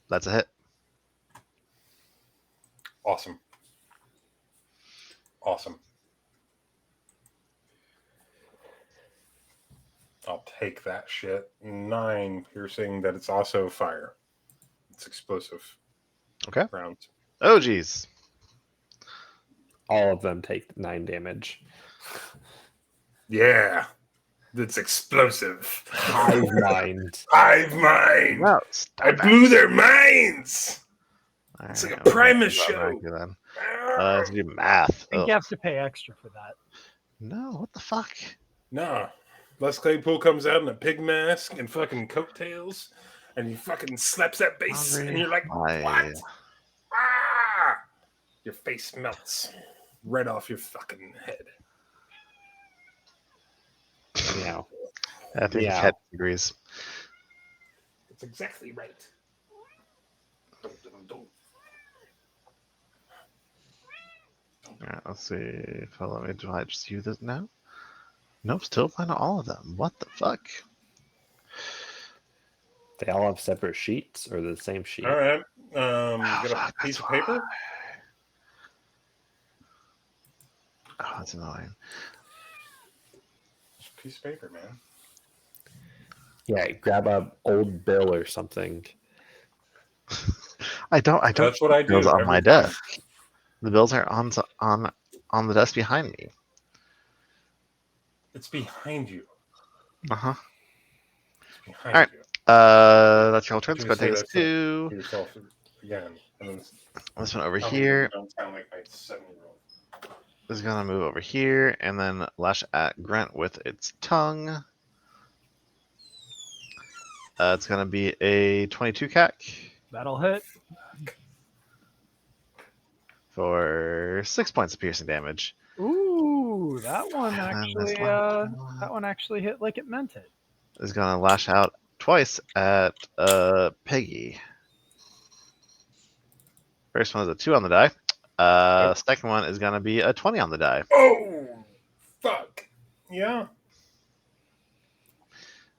That's a hit. Awesome. Awesome. I'll take that shit. 9 piercing. That it's also fire. It's explosive. Okay. Rounds. Oh, geez. All of them take 9 damage. Yeah. It's explosive. Hive mind. Hive mind. No, I blew their minds. It's like a Primus show. Then. To do math. I think you have to pay extra for that. No, what the fuck? Nah. Les Claypool comes out in a pig mask and fucking coattails, and he fucking slaps that bass, and you're like, what? Ah! Your face melts right off your fucking head. Meow. I think Yeah. cat agrees. That's exactly right. Alright, let's see. If I let me, do I just use this now? Nope, still applying to all of them. What the fuck? They all have separate sheets or the same sheet? All right. Oh, Get a fuck, piece that's of paper. Oh, that's annoying. Just a piece of paper, man. Yeah, grab a old bill or something. I don't. That's what I do. Bills on every my time. desk. The bills are on the desk behind me. It's behind you. Uh huh. It's behind All right. you. That's your whole turn. You Let's go say take us that to to yourself again. And then this one over tell me here. you don't sound like my 7-year-old. Is gonna move over here and then lash at Grunt with its tongue. It's gonna be a 22 CAC That'll hit. for 6 points of piercing damage. Ooh, that one And this actually that one actually hit like it meant it. is gonna lash out twice at Peggy. First one is a 2 on the die. Second one is gonna be a 20 on the die. Oh, fuck. Yeah.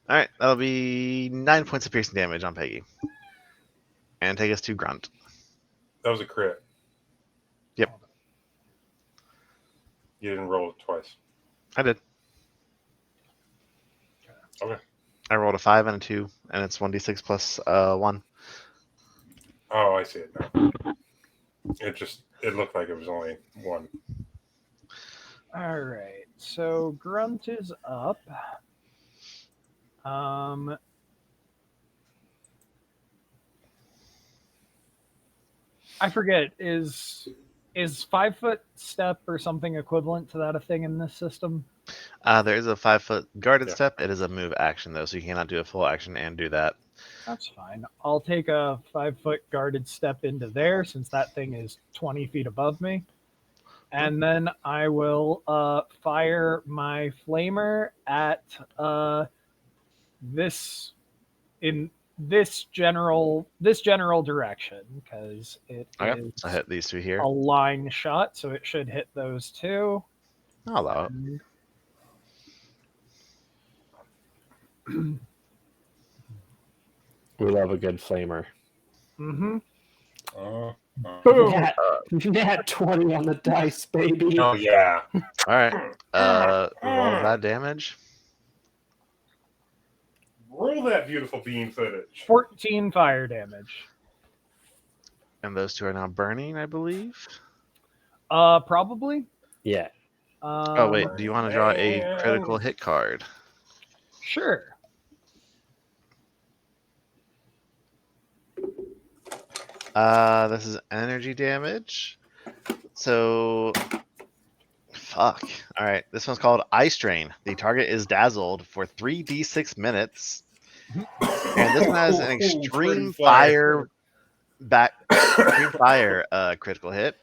All right, that'll be 9 points of piercing damage on Peggy. And take us to Grunt. That was a crit. Yep. You didn't roll it twice. I did. Okay. I rolled a 5 and a 2, and it's 1d6 plus 1. Oh, I see it now. It looked like it was only 1. All right, so Grunt is up. I forget, is 5 foot step or something equivalent to that a thing in this system? There is a 5-foot guarded Yeah. step. It is a move action, though, so you cannot do a full action and do that. That's fine. I'll take a 5 foot guarded step into there since that thing is 20 feet above me. And then I will fire my flamer at this general direction because it Okay, is so I hit these two here. a line shot, so it should hit those two. I'll allow it. We love a good flamer. Mm-hmm. Boom. Nat 20 on the dice, baby. Oh, yeah. All right. Roll that damage. Roll that beautiful bean footage. 14 fire damage. And those two are now burning, I believe. Probably. Yeah. Oh, wait. Do you want to draw a critical hit card? Sure. This is energy damage. So, fuck. All right, this one's called Ice Drain. The target is dazzled for 3d6 minutes, and this one has an extreme fire critical hit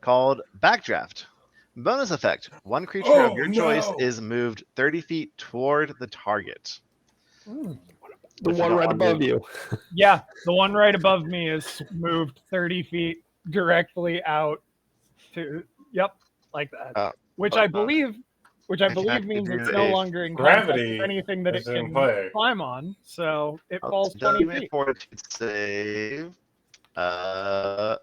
called Backdraft. Bonus effect: one creature of your choice is moved 30 feet toward the target. The one right above you. Yeah, the one right above me is moved 30 feet directly out to, like that. Which I believe means it's no longer in contact with Gravity anything that it is in can play. climb on, so it falls Does 20 make a feet. fortitude save. Or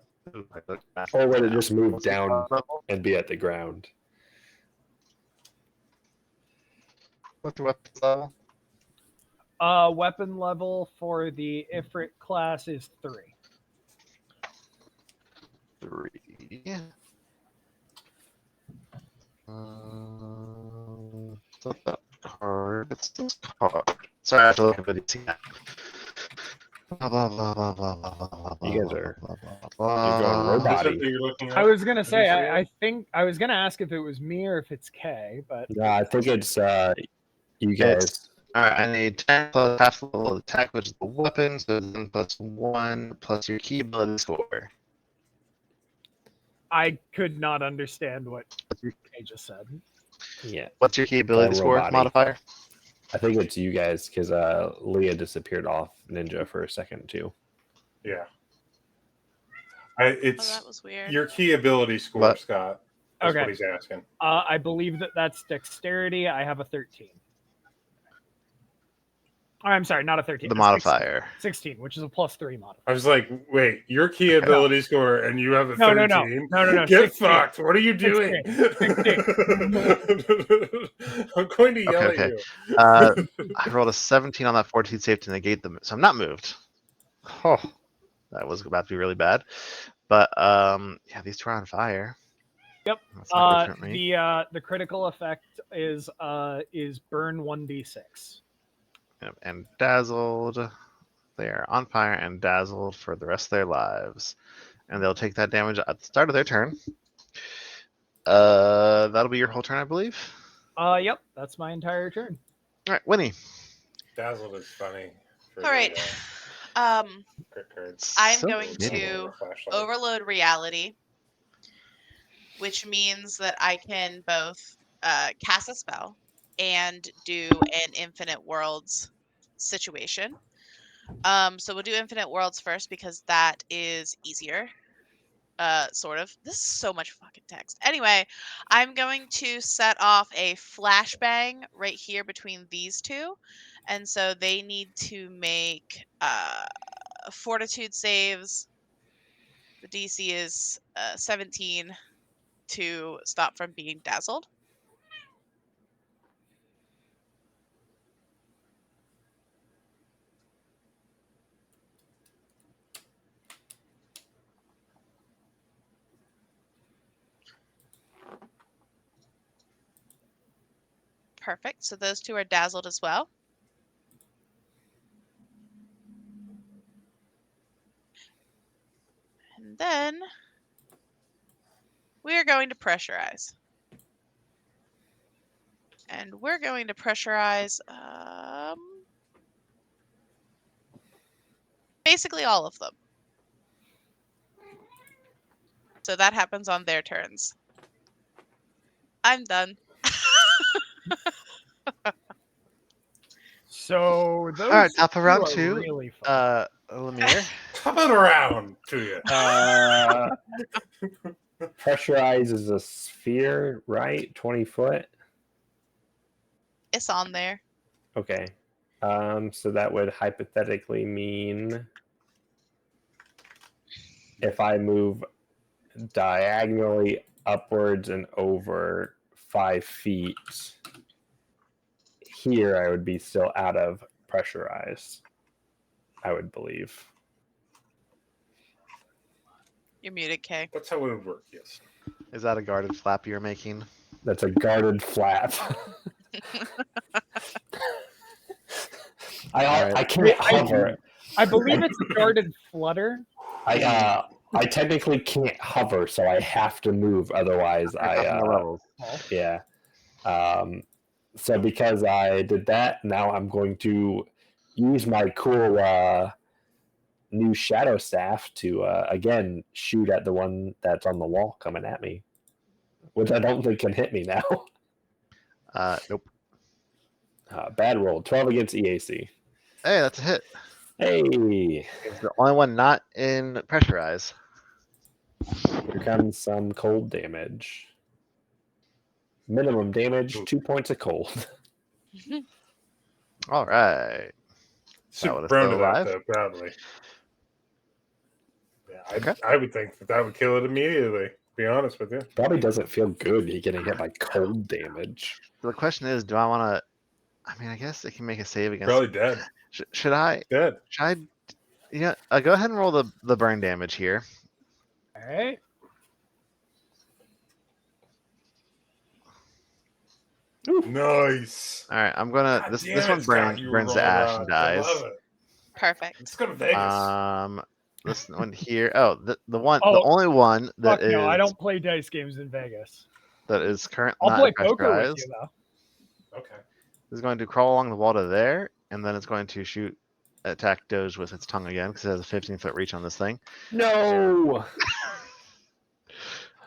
would it just move down and be at the ground? What's the weapon level? Weapon level for the Ifrit class is 3. 3. So that card. It's this card. Sorry, I have to look at the DC now. You guys are You're going robot-y. Is it that you're looking at? I was gonna say, Did you see I think I was gonna ask if it was me or if it's K, but No, I think it's you guys. Alright, I need 10 plus half level of attack, which is the weapon, so then plus 1 plus your key ability score. I could not understand what K just said. Yeah, What's your key ability score robot-y. modifier? I think it's you guys because Leah disappeared off Ninja for a second too. Yeah. Oh, It's that was weird. your key ability score, What? Scott. That's Okay. what he's asking. I believe that's dexterity. I have a 13. Oh, I'm sorry, not a 13. The a modifier. 16, which is a +3 modifier. I was like, wait, your key ability score and you have a No, 13? no. Get 16. fucked. What are you doing? 16. I'm going to yell Okay. at you. I rolled a 17 on that fortitude save to negate them, so I'm not moved. Oh, that was about to be really bad. But yeah, these two are on fire. Yep. That's not good for me. The critical effect is burn 1d6. Yep, and dazzled. They are on fire and dazzled for the rest of their lives, and they'll take that damage at the start of their turn. That'll be your whole turn, I believe. Yep, that's my entire turn. All right, Winnie. Dazzled is funny. All right. I'm going to overload reality, which means that I can both cast a spell and do an infinite worlds situation. So we'll do infinite worlds first because that is easier. Sort of. This is so much fucking text. Anyway, I'm going to set off a flashbang right here between these two. And so they need to make fortitude saves. The DC is 17 to stop from being dazzled. Perfect. So those two are dazzled as well. And then we are going to pressurize. And we're going to pressurize basically all of them. So that happens on their turns. I'm done. So those All right, top of round are 2. really fun. Lemire. Coming around to you. Pressurize is a sphere, right? 20 foot. It's on there. Okay. So that would hypothetically mean if I move diagonally upwards and over 5 feet here, I would be still out of pressurize, I would believe. You're muted, Kay. That's how it would work, yes. Is that a guarded flap you're making? That's a guarded flap. I can't hover. I believe it's a guarded flutter. I technically can't hover, so I have to move. Otherwise, levels. yeah. So because I did that, now I'm going to use my cool new shadow staff to again shoot at the one that's on the wall coming at me, which I don't think can hit me now. Nope. Bad roll. 12 against EAC. Hey, that's a hit. Hey, It's the only one not in pressurize. here comes some cold damage. Minimum damage, 2 points of cold. All right. Super would've prone still to that alive? though, probably. Yeah, Okay. I would think that would kill it immediately. To be honest with you. Probably doesn't feel good getting hit by cold damage. So the question is, do I want to? I mean, I guess it can make a save against. Probably dead. Should I? Dead. Should I? Yeah. Go ahead and roll the burn damage here. All right. Nice. All right. I'm gonna. God This damn one it, Scott, burns to ash and I dies. love it. Perfect. Let's go to Vegas. This one here. Oh, the one, the Oh, only one that Fuck no, I is don't play dice games in Vegas. current I'll not play poker with pressurized you though. Okay. is going to crawl along the wall to there, and then it's going to attack Doge with its tongue again because it has a 15-foot reach on this thing. No!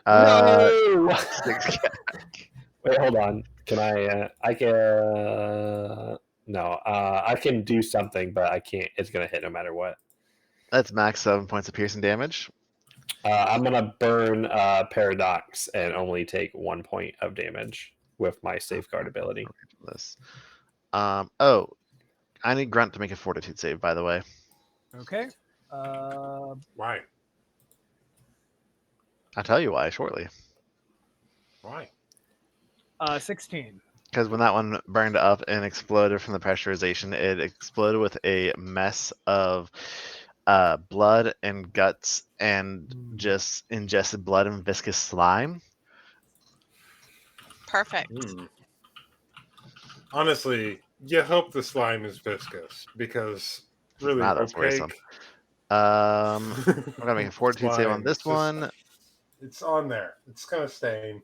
Uh, No! six- Wait, hold on. Can I can no. I can do something, but I can't. It's gonna hit no matter what. That's max 7 points of piercing damage. I'm gonna burn Paradox and only take 1 point of damage with my safeguard ability. This. Oh, I need Grunt to make a Fortitude save. By the way, Okay. Why? I'll tell you why shortly. Why? 16. Because when that one burned up and exploded from the pressurization, it exploded with a mess of blood and guts and just ingested blood and viscous slime. Perfect. Honestly, you hope the slime is viscous because really Wow, that's worrisome. I'm gonna make a Fortitude save on this one. It's on there. It's gonna stain.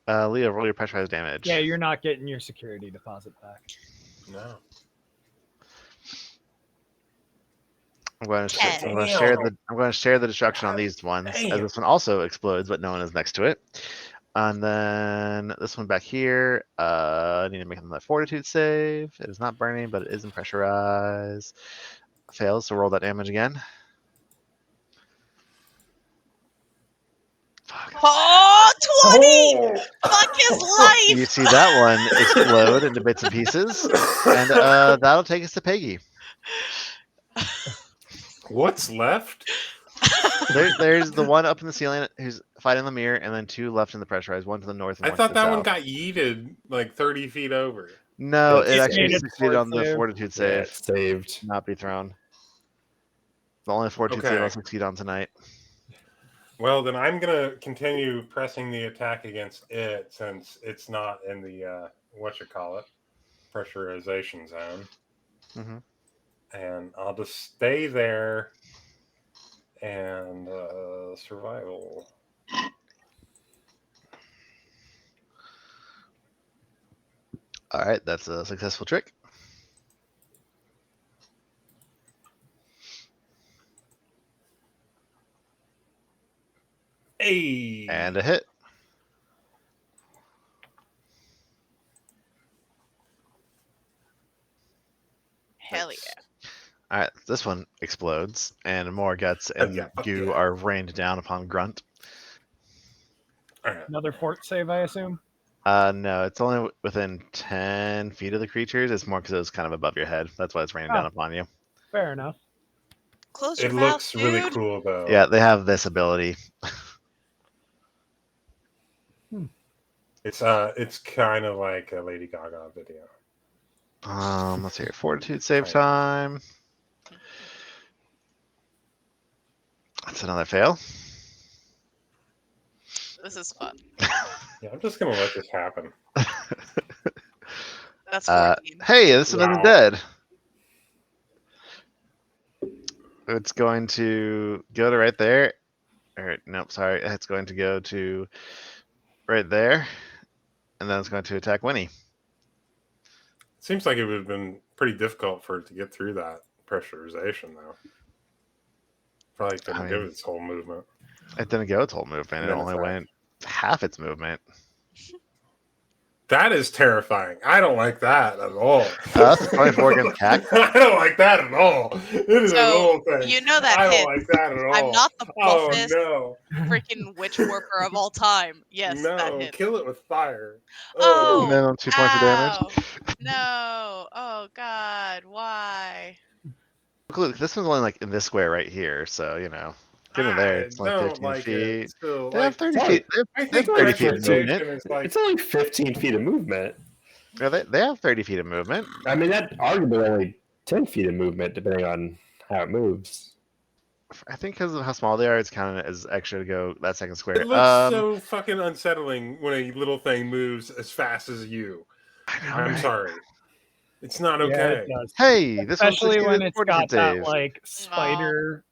Leo, roll your pressurized damage. Yeah, you're not getting your security deposit back. No. I'm going Ten. to share the destruction on these ones, as Damn. this one also explodes, but no one is next to it. And then this one back here, I need to make another Fortitude save. It is not burning, but it is in pressurize. Fails, so roll that damage again. Fuck. Oh, 20! Oh! Fuck his life! You see that one explode into bits and pieces, and that'll take us to Peggy. What's left? There's the one up in the ceiling who's fighting the mirror, and then 2 left in the pressurized, one to the north and I one thought to the that south. one got yeeted like 30 feet over. No, It's it actually made its succeeded on the save. Fortitude Yeah, save. it's saved. Not be thrown. The only Fortitude save I'll succeed on tonight. Well, then I'm going to continue pressing the attack against it since it's not in the, pressurization zone. Mm-hmm. And I'll just stay there and survival. All right, that's a successful trick. Hey! And a hit. Hell yeah. All right, this one explodes, and more guts and goo are rained down upon Grunt. All right. Another fort save, I assume. No, it's only within 10 feet of the creatures. It's more because it was kind of above your head. That's why it's raining down upon you. Fair enough. Close your It mouth, looks really dude. cool, though. Yeah, they have this ability. It's kind of like a Lady Gaga video. Let's see here. Fortitude save time. That's another fail. This is fun. Yeah, I'm just gonna let this happen. That's 14. Hey, this one isn't Wow. dead. It's going to go to right there. Or nope, sorry. It's going to go to right there, and then it's going to attack Winnie. Seems like it would have been pretty difficult for it to get through that pressurization, though. Probably couldn't give it its whole movement. It didn't go its whole movement. It Then only attack. went half its movement. That is terrifying. I don't like that at all. That's 24 against Cack. I don't like that at all. It is an So, old thing. you know that I hits. don't like that at all. I'm not the Oh buffest no! freaking witch warper of all time. Yes, that No, hits. kill it with fire. Oh, Minimum 2 points of damage. ow. No. Oh God, why? Look, this one's only like in this square right here, so you know, get in there. It's I like don't 15 like feet. it. Still, They have 30 Sorry. feet. I They have think 30 feet of movement. pressurization is like It's only 15 feet of movement. Yeah, they have 30 feet of movement. I mean, that arguably only 10 feet of movement, depending on how it moves. I think because of how small they are, it's counted as extra to go that second square. it looks so fucking unsettling when a little thing moves as fast as you. I'm right? sorry. It's not Yeah, okay. it does. Hey, this one's Especially when it's got that saves. like spider,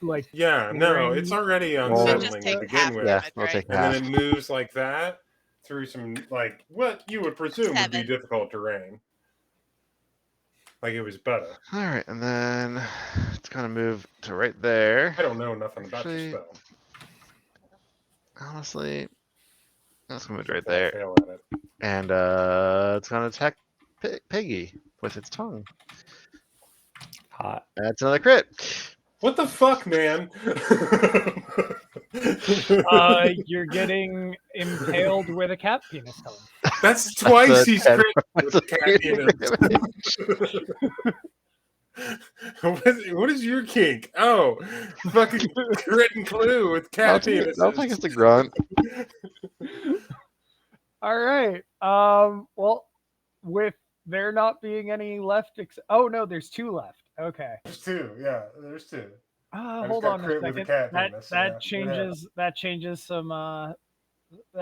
like Yeah, no, ring. it's already Well, So unsettling just to take begin half with. Yeah, damage, we'll right? take And half. then it moves like that through some, like, what you would presume would be 7. difficult terrain. Like it was butter. All right, and then it's gonna move to right there. I don't know nothing about Actually, your spell. Honestly, that's gonna move So right if I there, fail at it. and it's gonna attack Peggy with its tongue. Hot. That's another crit. What the fuck, man? You're getting impaled with a cat penis tongue. That's twice a he's 10 crit points with of cat damage. What is your kink? Oh, fucking crit and clue with I'll cat take penises. us to grunt. All right. Well, with there not being any left, oh no, there's 2 left. Okay. There's 2, yeah, there's 2. I just Hold got on a crit with a second. cat That penis, that yeah.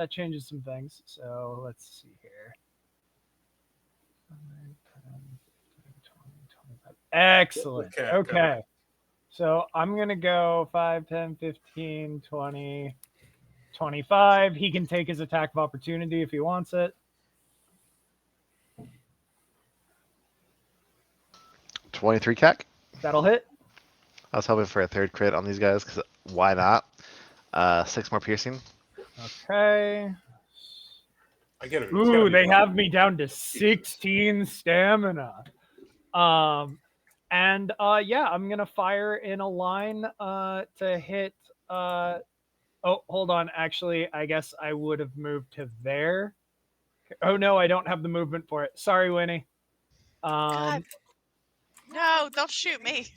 changes some things. So let's see here. 5, 10, 15, 20, 25. Excellent. cat Okay. cover. So I'm gonna go 5, 10, 15, 20, 25. He can take his attack of opportunity if he wants it. 23 cack. That'll hit. I was hoping for a 3rd crit on these guys because why not? 6 more piercing. Okay. I get it. It's Ooh, gotta be they fun. have me down to 16 stamina. And yeah, I'm gonna fire in a line to hit oh, hold on. Actually, I guess I would have moved to there. Oh no, I don't have the movement for it. Sorry, Winnie. God. No, don't shoot me.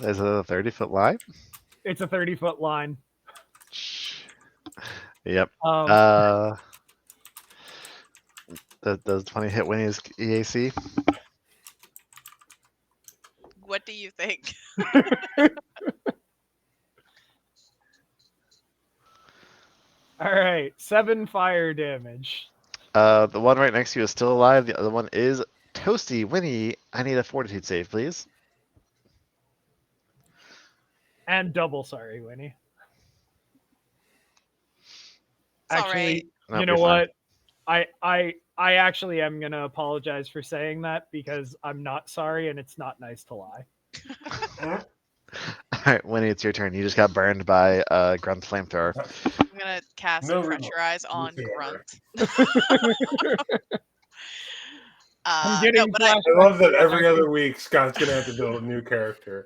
Is it a 30-foot line? It's a 30-foot line. Yep. Does 20 hit Winnie's EAC? What do you think? All right, 7 fire damage. The one right next to you is still alive. The other one is toasty. Winnie, I need a fortitude save, please. And double sorry, Winnie. It's all Actually, right. Nope, you know you're fine. what? I actually am gonna apologize for saying that because I'm not sorry and it's not nice to lie. All right, Winnie, it's your turn. You just got burned by Grunt's flamethrower. I'm gonna cast No pressurize on whatsoever. Grunt. I'm getting no, but I, I love that every other week Scott's gonna have to build a new character.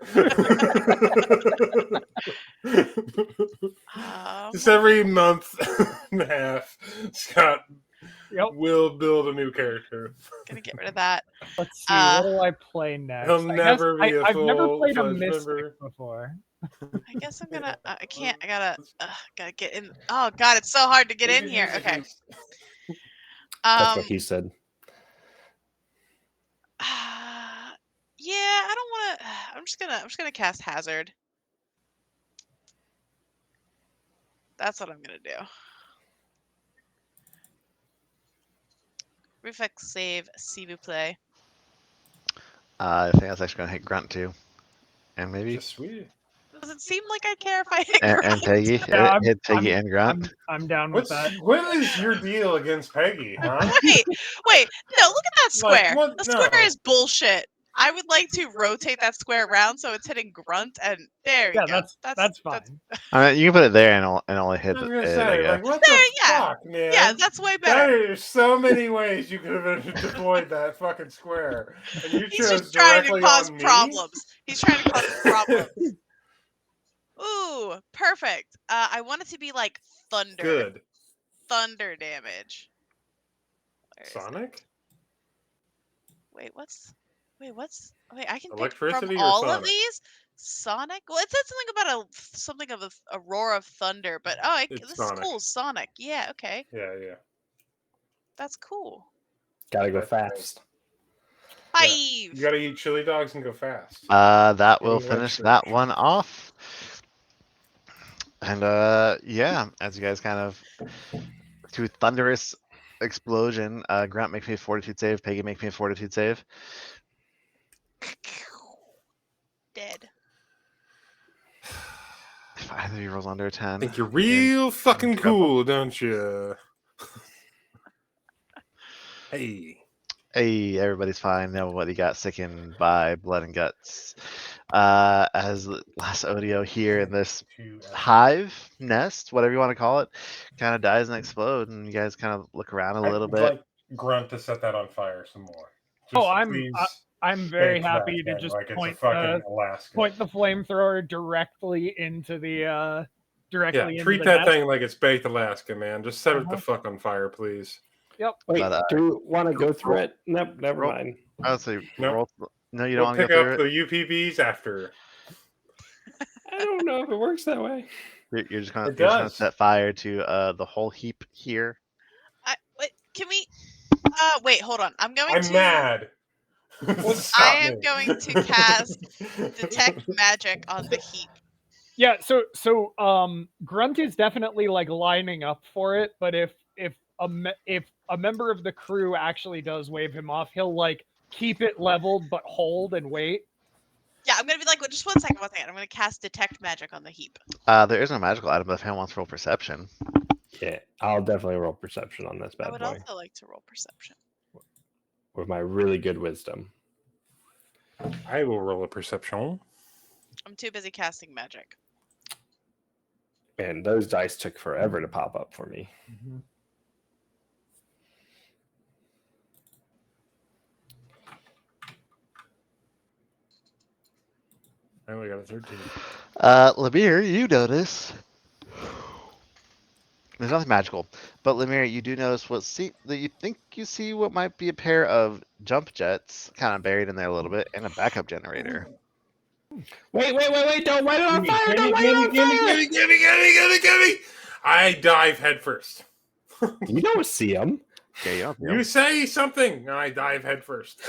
Just every month and a half, Scott will build a new character. Gonna get rid of that. Let's see, what do I play next? He'll never be a I've never played a full-fledged mystic member. before. I guess I'm gonna. I can't. I gotta get in. Oh God, it's so hard to get in here. Okay. That's what he said. Yeah, I don't want to. I'm just gonna cast Hazard. That's what I'm gonna do. Reflex save, s'il vous plaît. I think that's actually going to hit Grunt too. And maybe Just sweet. Does it seem like I care if I hit and Grunt? Peggy. Yeah, It hit Peggy and Grunt. I'm down with that. What is your deal against Peggy, huh? Wait, no, look at that Like, square. what? The No. square is bullshit. I would like to rotate that square around so it's hitting Grunt, and there you Yeah, go. that's fine. I mean, you can put it there and only hit I was it. gonna I say, guess. like, what There, the yeah. fuck, man? Yeah, that's way better. There's so many ways you could have deployed that fucking square, and you He's chose just trying to directly cause on me. problems. He's trying to cause problems. Ooh, perfect. I want it to be like thunder. Good. Thunder damage. Where is it? Sonic? Wait, I can pick Electricity from or all of Sonic? these. Sonic. Well, it said something about a roar of thunder, but It's this Sonic. is cool. Sonic. Yeah, okay, Yeah. that's cool. Gotta go That's fast. 5. You gotta eat chili dogs and go fast. That will Going finish straight. that one off. And yeah, as you guys kind of to thunderous explosion, Grunt makes me a fortitude save. Peggy makes me a fortitude save. Dead. If either of you rolls under a 10. Think you're real fucking cool, don't you? Hey. Hey, everybody's fine. Nobody got sickened by blood and guts. As the last Odio here in this hive nest, whatever you want to call it, kind of dies and explodes, and you guys kind of look around a little I'd bit. like Grunt to set that on fire some more. Oh, I'm please I'm very bake that happy to thing just like it's a point fucking Alaska. the flamethrower directly into the Yeah, treat that thing like it's baked Alaska, man. Just set it the fuck on fire, please. Yep. Wait, But, do you want to go through it? Nope, never roll- mind. I would say Nope. roll. No, you don't We'll want to pick go up through the UPVs after. I don't know if it works that way. it. You're just gonna, It you're just gonna does. set fire to the whole heap here. Wait, can we? Wait, hold on. I'm I'm mad. I am going to cast detect magic on the heap. Yeah, so Grunt is definitely like lining up for it, but if a member of the crew actually does wave him off, he'll like keep it leveled but hold and wait. Yeah, I'm gonna be like, well, just 1 second. I'm gonna cast detect magic on the heap. There is no magical item, but if anyone wants to roll perception, Yeah, I'll definitely roll perception on this I bad would boy also like to roll perception. with my really good wisdom. I will roll a perception. I'm too busy casting magic. And those dice took forever to pop up for me. I only got a 13. Lemire, you notice there's nothing magical, but Lemire, you do notice that you think you see what might be a pair of jump jets kind of buried in there a little bit, and a backup generator. Wait! Don't light it on fire! Don't light it on fire! Gimme! I dive headfirst. You don't see them. Yeah, you don't. You say something, and I dive headfirst.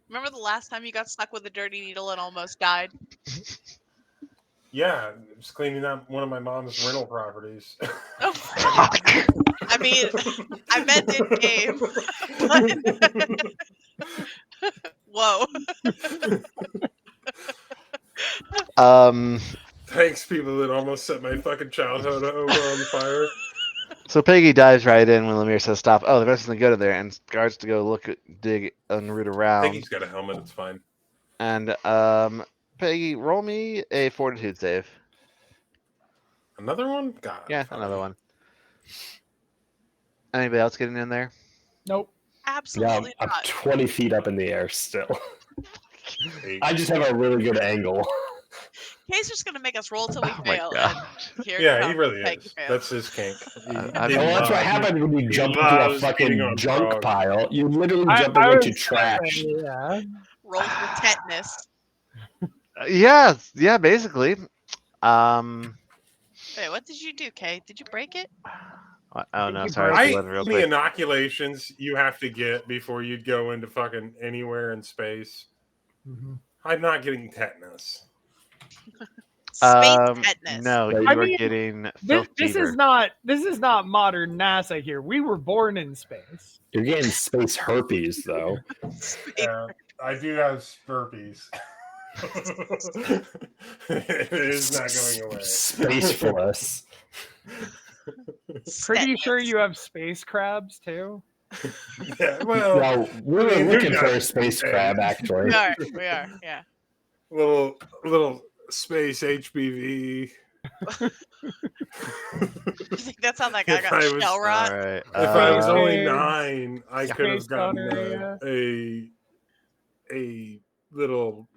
Remember the last time you got stuck with a dirty needle and almost died? Yeah, just cleaning up one of my mom's rental properties. Oh, I mean, I meant in game. Whoa. Thanks, people that almost set my fucking childhood over on fire. So Peggy dives right in when Lemire says stop. Oh, the rest doesn't go to there, and starts to go dig and root around. Peggy's got a helmet, it's fine. And Peggy, roll me a fortitude save. Another one? God. Yeah, fine. another one. Anybody else getting in there? Nope. Absolutely I'm not. 20 feet up in the air still. 8. I just have a really good angle. Kay's just gonna make us roll till we Oh my fail. God. And here Yeah, he comes really Peggy is. fails. That's his kink. Well, that's what happens when you jump into a loves eating fucking on junk frogs. pile. You literally I jump was into trash. yeah. Rolls with tetanus. Yeah, basically. Wait, what did you do, Kay? Did you break it? Oh no, you sorry. broke I How real many quick. inoculations you have to get before you'd go into fucking anywhere in space? I'm not getting tetanus. Space tetanus. No, you I were mean, getting This fever. is not modern NASA here. We were born in space. You're getting space herpes, though. Space Yeah. I do have Spurpies. It is not going away. Space Force. Pretty sure you have space crabs too. Yeah, well, Well, we were I mean, looking who for a doesn't space these crab, days? actually. We are, yeah. little space HPV. You think that's how that guy If got I was- shell rot? All right. If I was only Space 9, I could have Space gotten gonorrhea. a little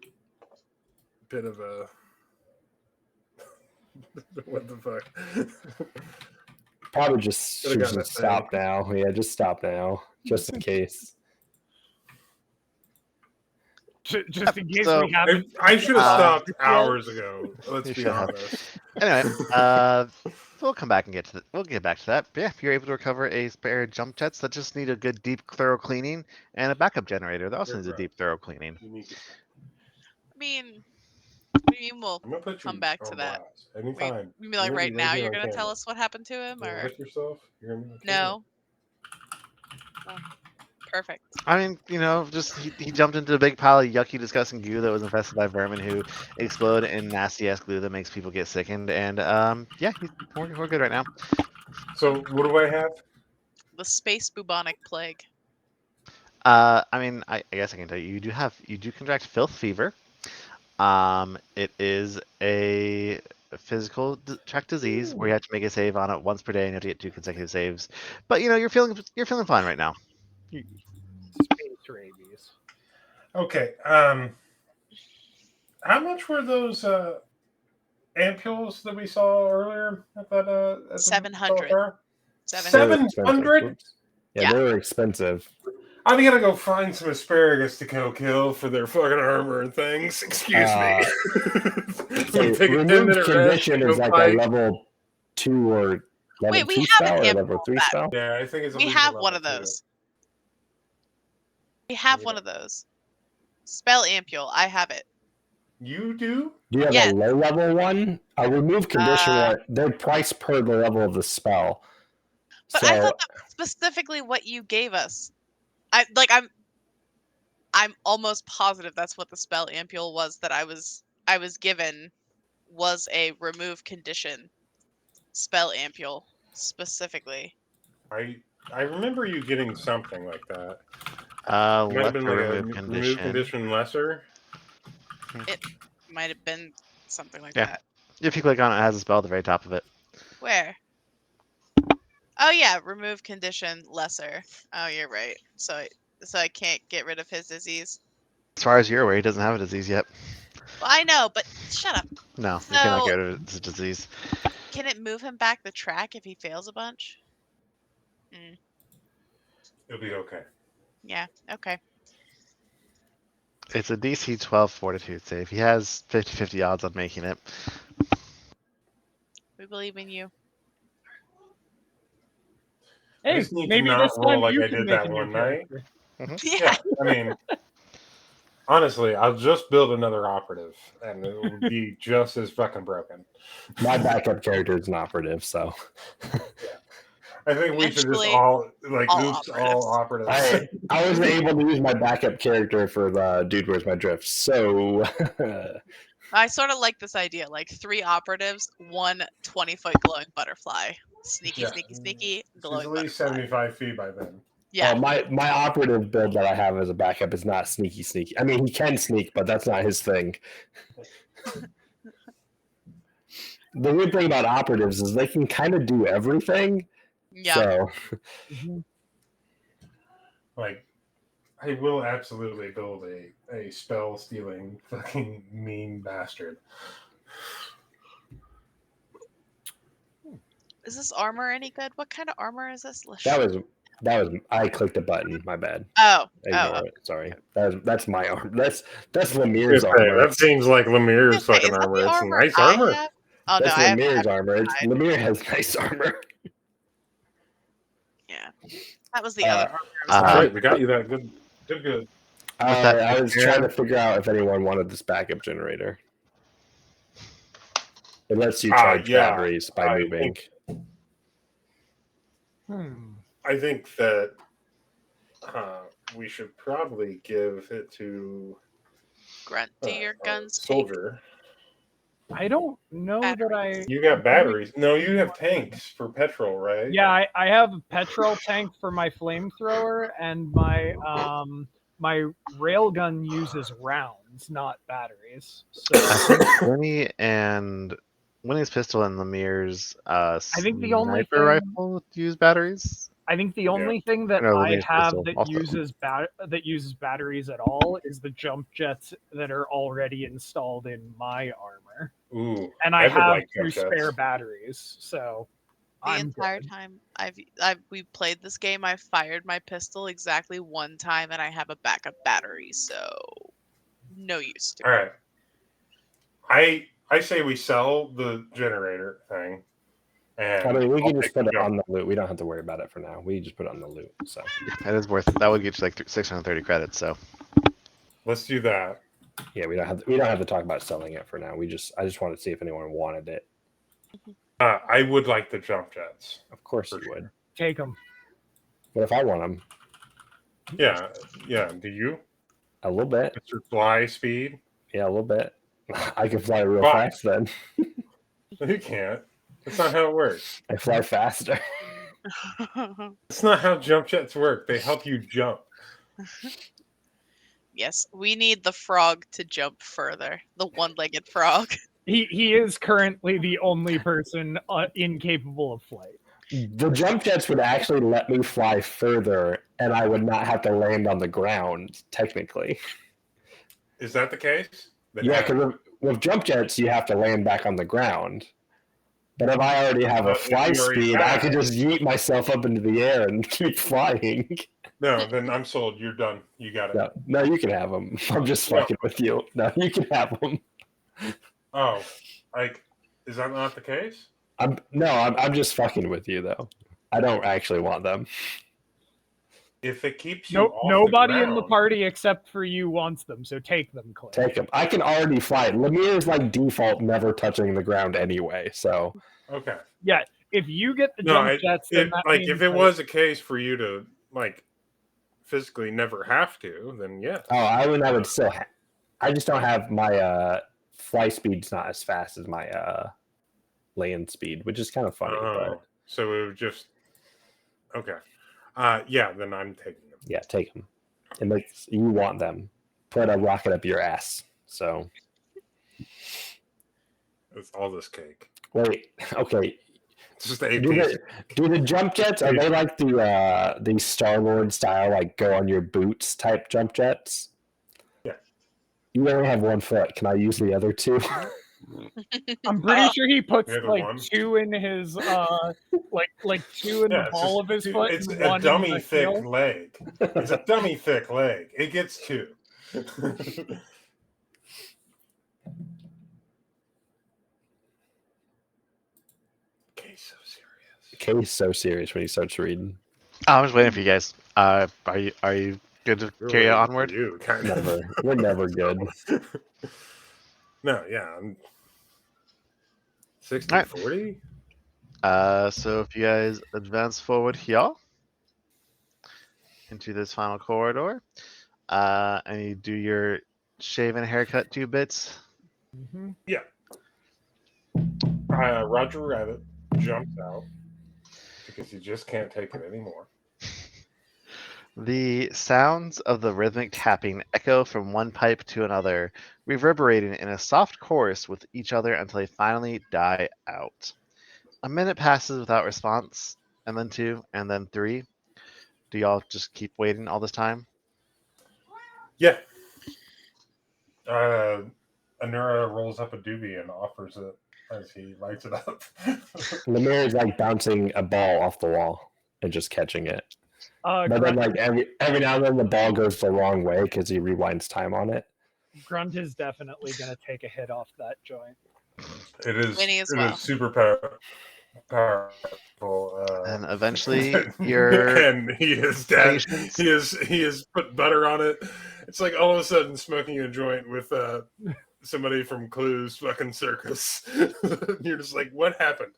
bit of a what the fuck. Probably just Could've should gotten just a stop thing. now. Yeah, just stop now, just in case. Just in case So- we haven't. I should have stopped well- hours ago. Let's You be should have. honest. Anyway, we'll come back and we'll get back to that. But yeah, if you're able to recover a spare jump jets that just need a good deep thorough cleaning and a backup generator that also needs a deep thorough cleaning. You need to, I mean, we'll I'm gonna put you come back to on that. blast anytime. You mean like You're gonna right be now here you're on gonna tell camera. us what happened to him, You wanna or hurt yourself? You're gonna be on camera. no? Oh, perfect. I mean, just he jumped into a big pile of yucky, disgusting goo that was infested by vermin who explode in nasty ass glue that makes people get sickened. And yeah, we're good right now. So what do I have? The space bubonic plague. I mean, I guess I can tell you, you do contract filth fever. It is a physical track disease where you have to make a save on it once per day and you have to get 2 consecutive saves. But you're feeling fine right now. Space rabies. Okay. How much were those ampules that we saw earlier at that? At the 700. bar? 700. 700? Yeah, Yeah. they were expensive. I'm gonna go find some asparagus to go kill for their fucking armor and things. Excuse me. So Take a 10-minute removed rest condition and is go like fight. a level 2 or level Wait, we 2 have spell an or ampule level 3 back. spell. Yeah, I think it's. We at least a have level one of 2. those. We have one of those. Spell ampule. I have it. You do? Do you have Yes. a low level one? A remove condition one, they're priced per the level of the spell. But So I thought that was specifically what you gave us. I'm almost positive that's what the spell ampule was that I was given, was a remove condition spell ampule specifically. I remember you getting something like that. Might Let have been the like remove a condition. remove condition lesser. Might have been something like Yeah. that. If you click on it, it has a spell at the very top of it. Where? Oh yeah, remove condition lesser. Oh, you're right. So I can't get rid of his disease. As far as you're aware, he doesn't have a disease yet. Well, I know, but shut up. No, you cannot So- get rid of his disease. Can it move him back the track if he fails a bunch? It'll be okay. Yeah. Okay. It's a DC 12 fortitude save. He has 50-50 odds on making it. We believe in you. I Hey, just need to maybe not this roll time like you I can did make that a new one night. character. Yeah. I mean, honestly, I'll just build another operative, and it will be just as fucking broken. my backup character is an operative, so I think we should just Eventually, all all oops, all operatives. I wasn't able to use my backup character for the Dude Where's My Drift. So I sort of like this idea, like 3 operatives, 1 20-foot glowing butterfly. Sneaky, Yeah. sneaky, sneaky, She's glowing at least butterfly. 75 feet by then. Yeah. my operative build that I have as a backup is not sneaky. I mean, he can sneak, but that's not his thing. The weird thing about operatives is they can kind of do everything. Yeah. So Like, I will absolutely build a spell stealing fucking mean bastard. Is this armor any good? What kind of armor is this? that was I clicked a button. My bad. Oh. Ignore it. Sorry. That's my arm. That's Lemire's armor. That seems like Lemire's Okay, fucking is that armor. the It's armor nice I armor. have? Oh That's no, I have Lemire's armor. Lemire has nice armor. Yeah. That was the other armor. That's Uh, right. We got you that good. Good. that I was taken care trying of? to figure out if anyone wanted this backup generator. It lets you Ah, charge yeah. batteries by I moving. Hmm. I think that we should probably give it to Grunt, do your guns take soldier. I don't know that I. You got batteries. No, you have tanks for petrol, right? Yeah, I have a petrol tank for my flamethrower, and my my railgun uses rounds, not batteries. So I think Winnie's pistol and Lemire's think the only sniper thing- rifle use batteries. I think the only thing that No, I Lemire's have pistol that also. uses batteries at all is the jump jets that are already installed in my armor, Ooh, and I would have like 2 jump jets. spare batteries. So the I'm entire good. time we played this game? I fired my pistol exactly one time, and I have a backup battery, so no use to All it. right. I say we sell the generator thing. And I mean, we I'll can just take put the it jump. on the loot. We don't have to worry about it for now. We just put it on the loot. So That is worth it. That would get you like 630 credits. So Let's do that. yeah, we don't have to talk about selling it for now. I just wanted to see if anyone wanted it. I would like the jump jets. Of course For you sure. would. Take them. What if I want them? Yeah. Do you? A little bit. Mr. Fly Speed? Yeah, a little bit. I can fly real Fly. fast then. You can't. That's not how it works. I fly faster. That's not how jump jets work. They help you jump. Yes, we need the frog to jump further. The one-legged frog. He is currently the only person incapable of flight. The jump jets would actually let me fly further, and I would not have to land on the ground, technically. Is that the case? Yeah, because with jump jets, you have to land back on the ground. But if I already have a If fly you already speed, I have- can just yeet myself up into the air and keep flying. No, then I'm sold. You're done. You got it. No, you can have them. I'm just No. fucking with you. No, you can have them. Oh, is that not the case? I'm just fucking with you though. I don't actually want them. If it keeps you No, off nobody the in the ground, party except for you wants them, so take them, Clay. Take them. I can already fly. Lemire is like default never touching the ground anyway. So okay. Yeah, if you get the No, jump jets, then that means if it was a case for you to physically never have to, then yes. I would still. I just don't have my fly speed's not as fast as my land speed, which is kind of funny. But So it would just okay. Then I'm taking them. yeah, take them. It makes you want them. Put a rocket up your ass. So It's all this cake. wait, okay. It's just a Do the jump jets, are they like the Star-Lord style, like go on your boots type jump jets? Yeah. You only have 1 foot. Can I use the other 2? I'm pretty sure he puts Maybe like one. 2 in his like 2 in the ball of his foot. It's and a 1 in dummy the thick heel. leg. It's a dummy thick leg. It gets 2. Kay's so serious when he starts reading. I'm just waiting for you guys. Are you good to carry on onward? You kind of. Never. We're never good. No, yeah. I'm 60, Alright. 40? So if you guys advance forward here into this final corridor, and you do your shave and haircut 2 bits, Mhm. Roger Rabbit jumps out because he just can't take it anymore. the sounds of the rhythmic tapping echo from one pipe to another, reverberating in a soft chorus with each other until they finally die out. A minute passes without response, and then 2, and then 3. Do y'all just keep waiting all this time? Yeah. Anura rolls up a doobie and offers it as he lights it up. Lemire is like bouncing a ball off the wall and just catching it. But then, Grunt, like every now and then, the ball goes the wrong way because he rewinds time on it. Grunt is definitely going to take a hit off that joint. It is. Winnie as It well. is super powerful. And eventually, your and he is dead. patience- He has put butter on it. It's like all of a sudden smoking a joint with somebody from Clue's fucking circus. You're just like, what happened?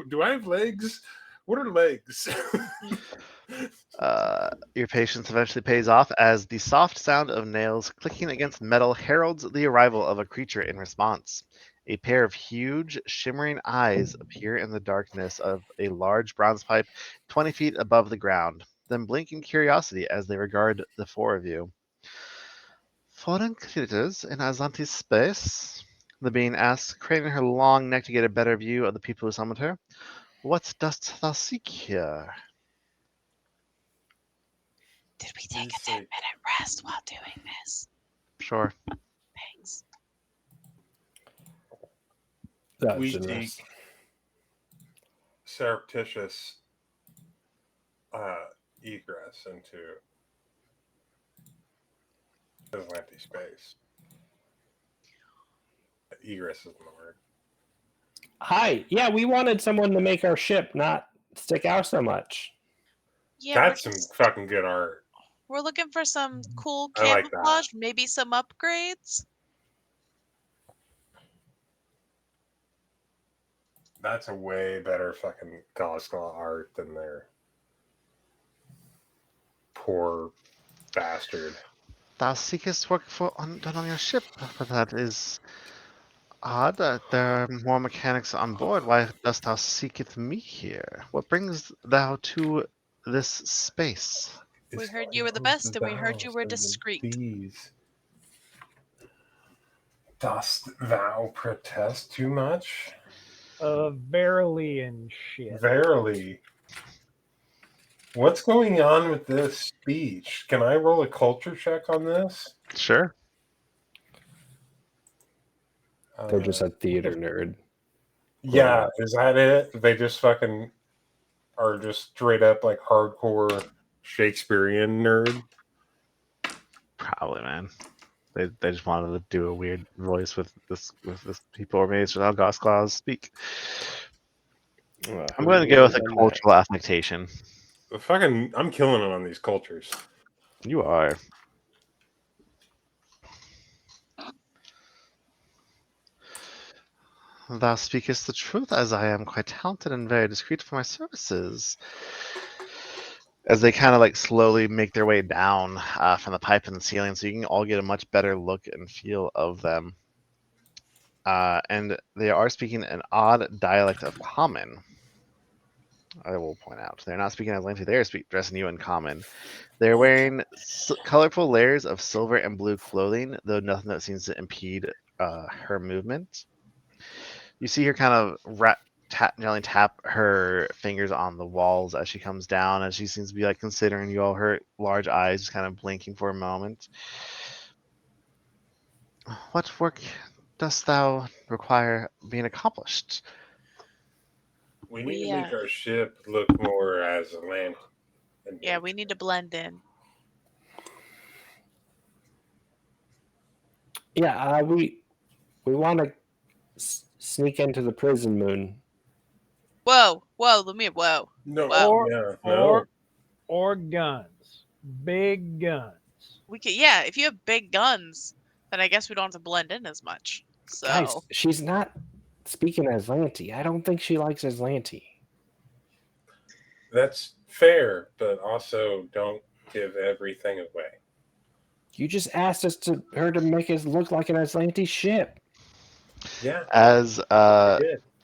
Do I have legs? What are legs? Your patience eventually pays off as the soft sound of nails clicking against metal heralds the arrival of a creature in response. A pair of huge, shimmering eyes appear in the darkness of a large bronze pipe 20 feet above the ground, then blink in curiosity as they regard the four of you. Foreign critters in Azanti's space? The being asks, craning her long neck to get a better view of the people who summoned her. What dost thou seek here? Did we take a 10-minute rest while doing this? Sure. Thanks. That's We generous. seek surreptitious egress into Atlantic space. Egress isn't the word. Hi. Yeah, we wanted someone to make our ship not stick out so much. Yeah, That's some fucking good art. we're looking for some cool I like that. camouflage, maybe some upgrades. That's a way better fucking Gosklaw art than their poor bastard. Thou seekest work done on your ship, but that is odd. There are more mechanics on board. Why dost thou seeketh me here? What brings thou to this space? We heard you were the best, and we heard you were discreet. Bees. Dost thou protest too much? Verily and shit. Verily. What's going on with this speech? Can I roll a culture check on this? Sure. They're just a theater nerd. Yeah, is that it? They just fucking are just straight up like hardcore Shakespearean nerd. Probably, man. They just wanted to do a weird voice with this people, or maybe it's just how Gosklaws speak. I'm going to go with a cultural affectation. I'm killing it on these cultures. You are. Thou speakest the truth, as I am quite talented and very discreet for my services. As they kind of like slowly make their way down from the pipe and the ceiling, so you can all get a much better look and feel of them. And they are speaking an odd dialect of common. I will point out they're not speaking Atlantic; they are addressing you in common. They're wearing colorful layers of silver and blue clothing, though nothing that seems to impede her movement. You see her kind of gently tap her fingers on the walls as she comes down, and she seems to be like considering you all. Her large eyes just kind of blinking for a moment. What work dost thou require being accomplished? We need to make our ship look more as a land. Yeah, we need to blend in. Yeah, we want to sneak into the prison moon. Whoa, Lumia, whoa. No, Wow. Or guns. Big guns. We could, yeah, if you have big guns, then I guess we don't have to blend in as much. So Guys, she's not speaking Aslanti. I don't think she likes Aslanti. That's fair, but also don't give everything away. You just asked her to make us look like an Aslanti ship. Yeah. As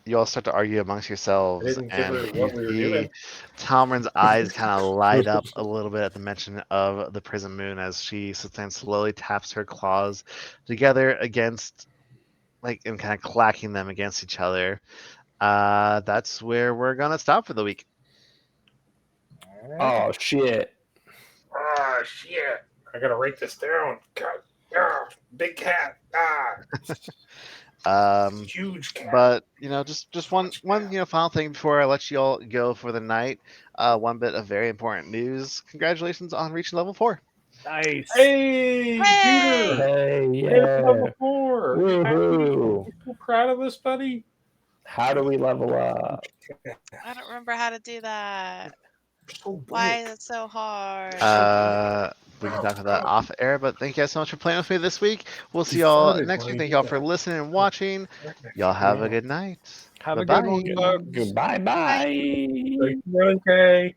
you all start to argue amongst yourselves, and you see Talmarin's eyes kind of light up a little bit at the mention of the prison moon as she slowly taps her claws together against, and kind of clacking them against each other. That's where we're gonna stop for the week. Oh shit! Oh shit! I gotta write this down. God, big cat. Huge cat. But just one final thing before I let you all go for the night. One bit of very important news. Congratulations on reaching level 4. Nice. Hey, Peter. Hey, yeah. Level 4. Woohoo! You so proud of this, buddy? How do we level up? I don't remember how to do that. Why is it so hard? We can talk about that off air, but thank you guys so much for playing with me this week. We'll see y'all next week. Thank y'all for listening and watching. Y'all have a good night. Have a good one, folks. Goodbye, bye. Okay.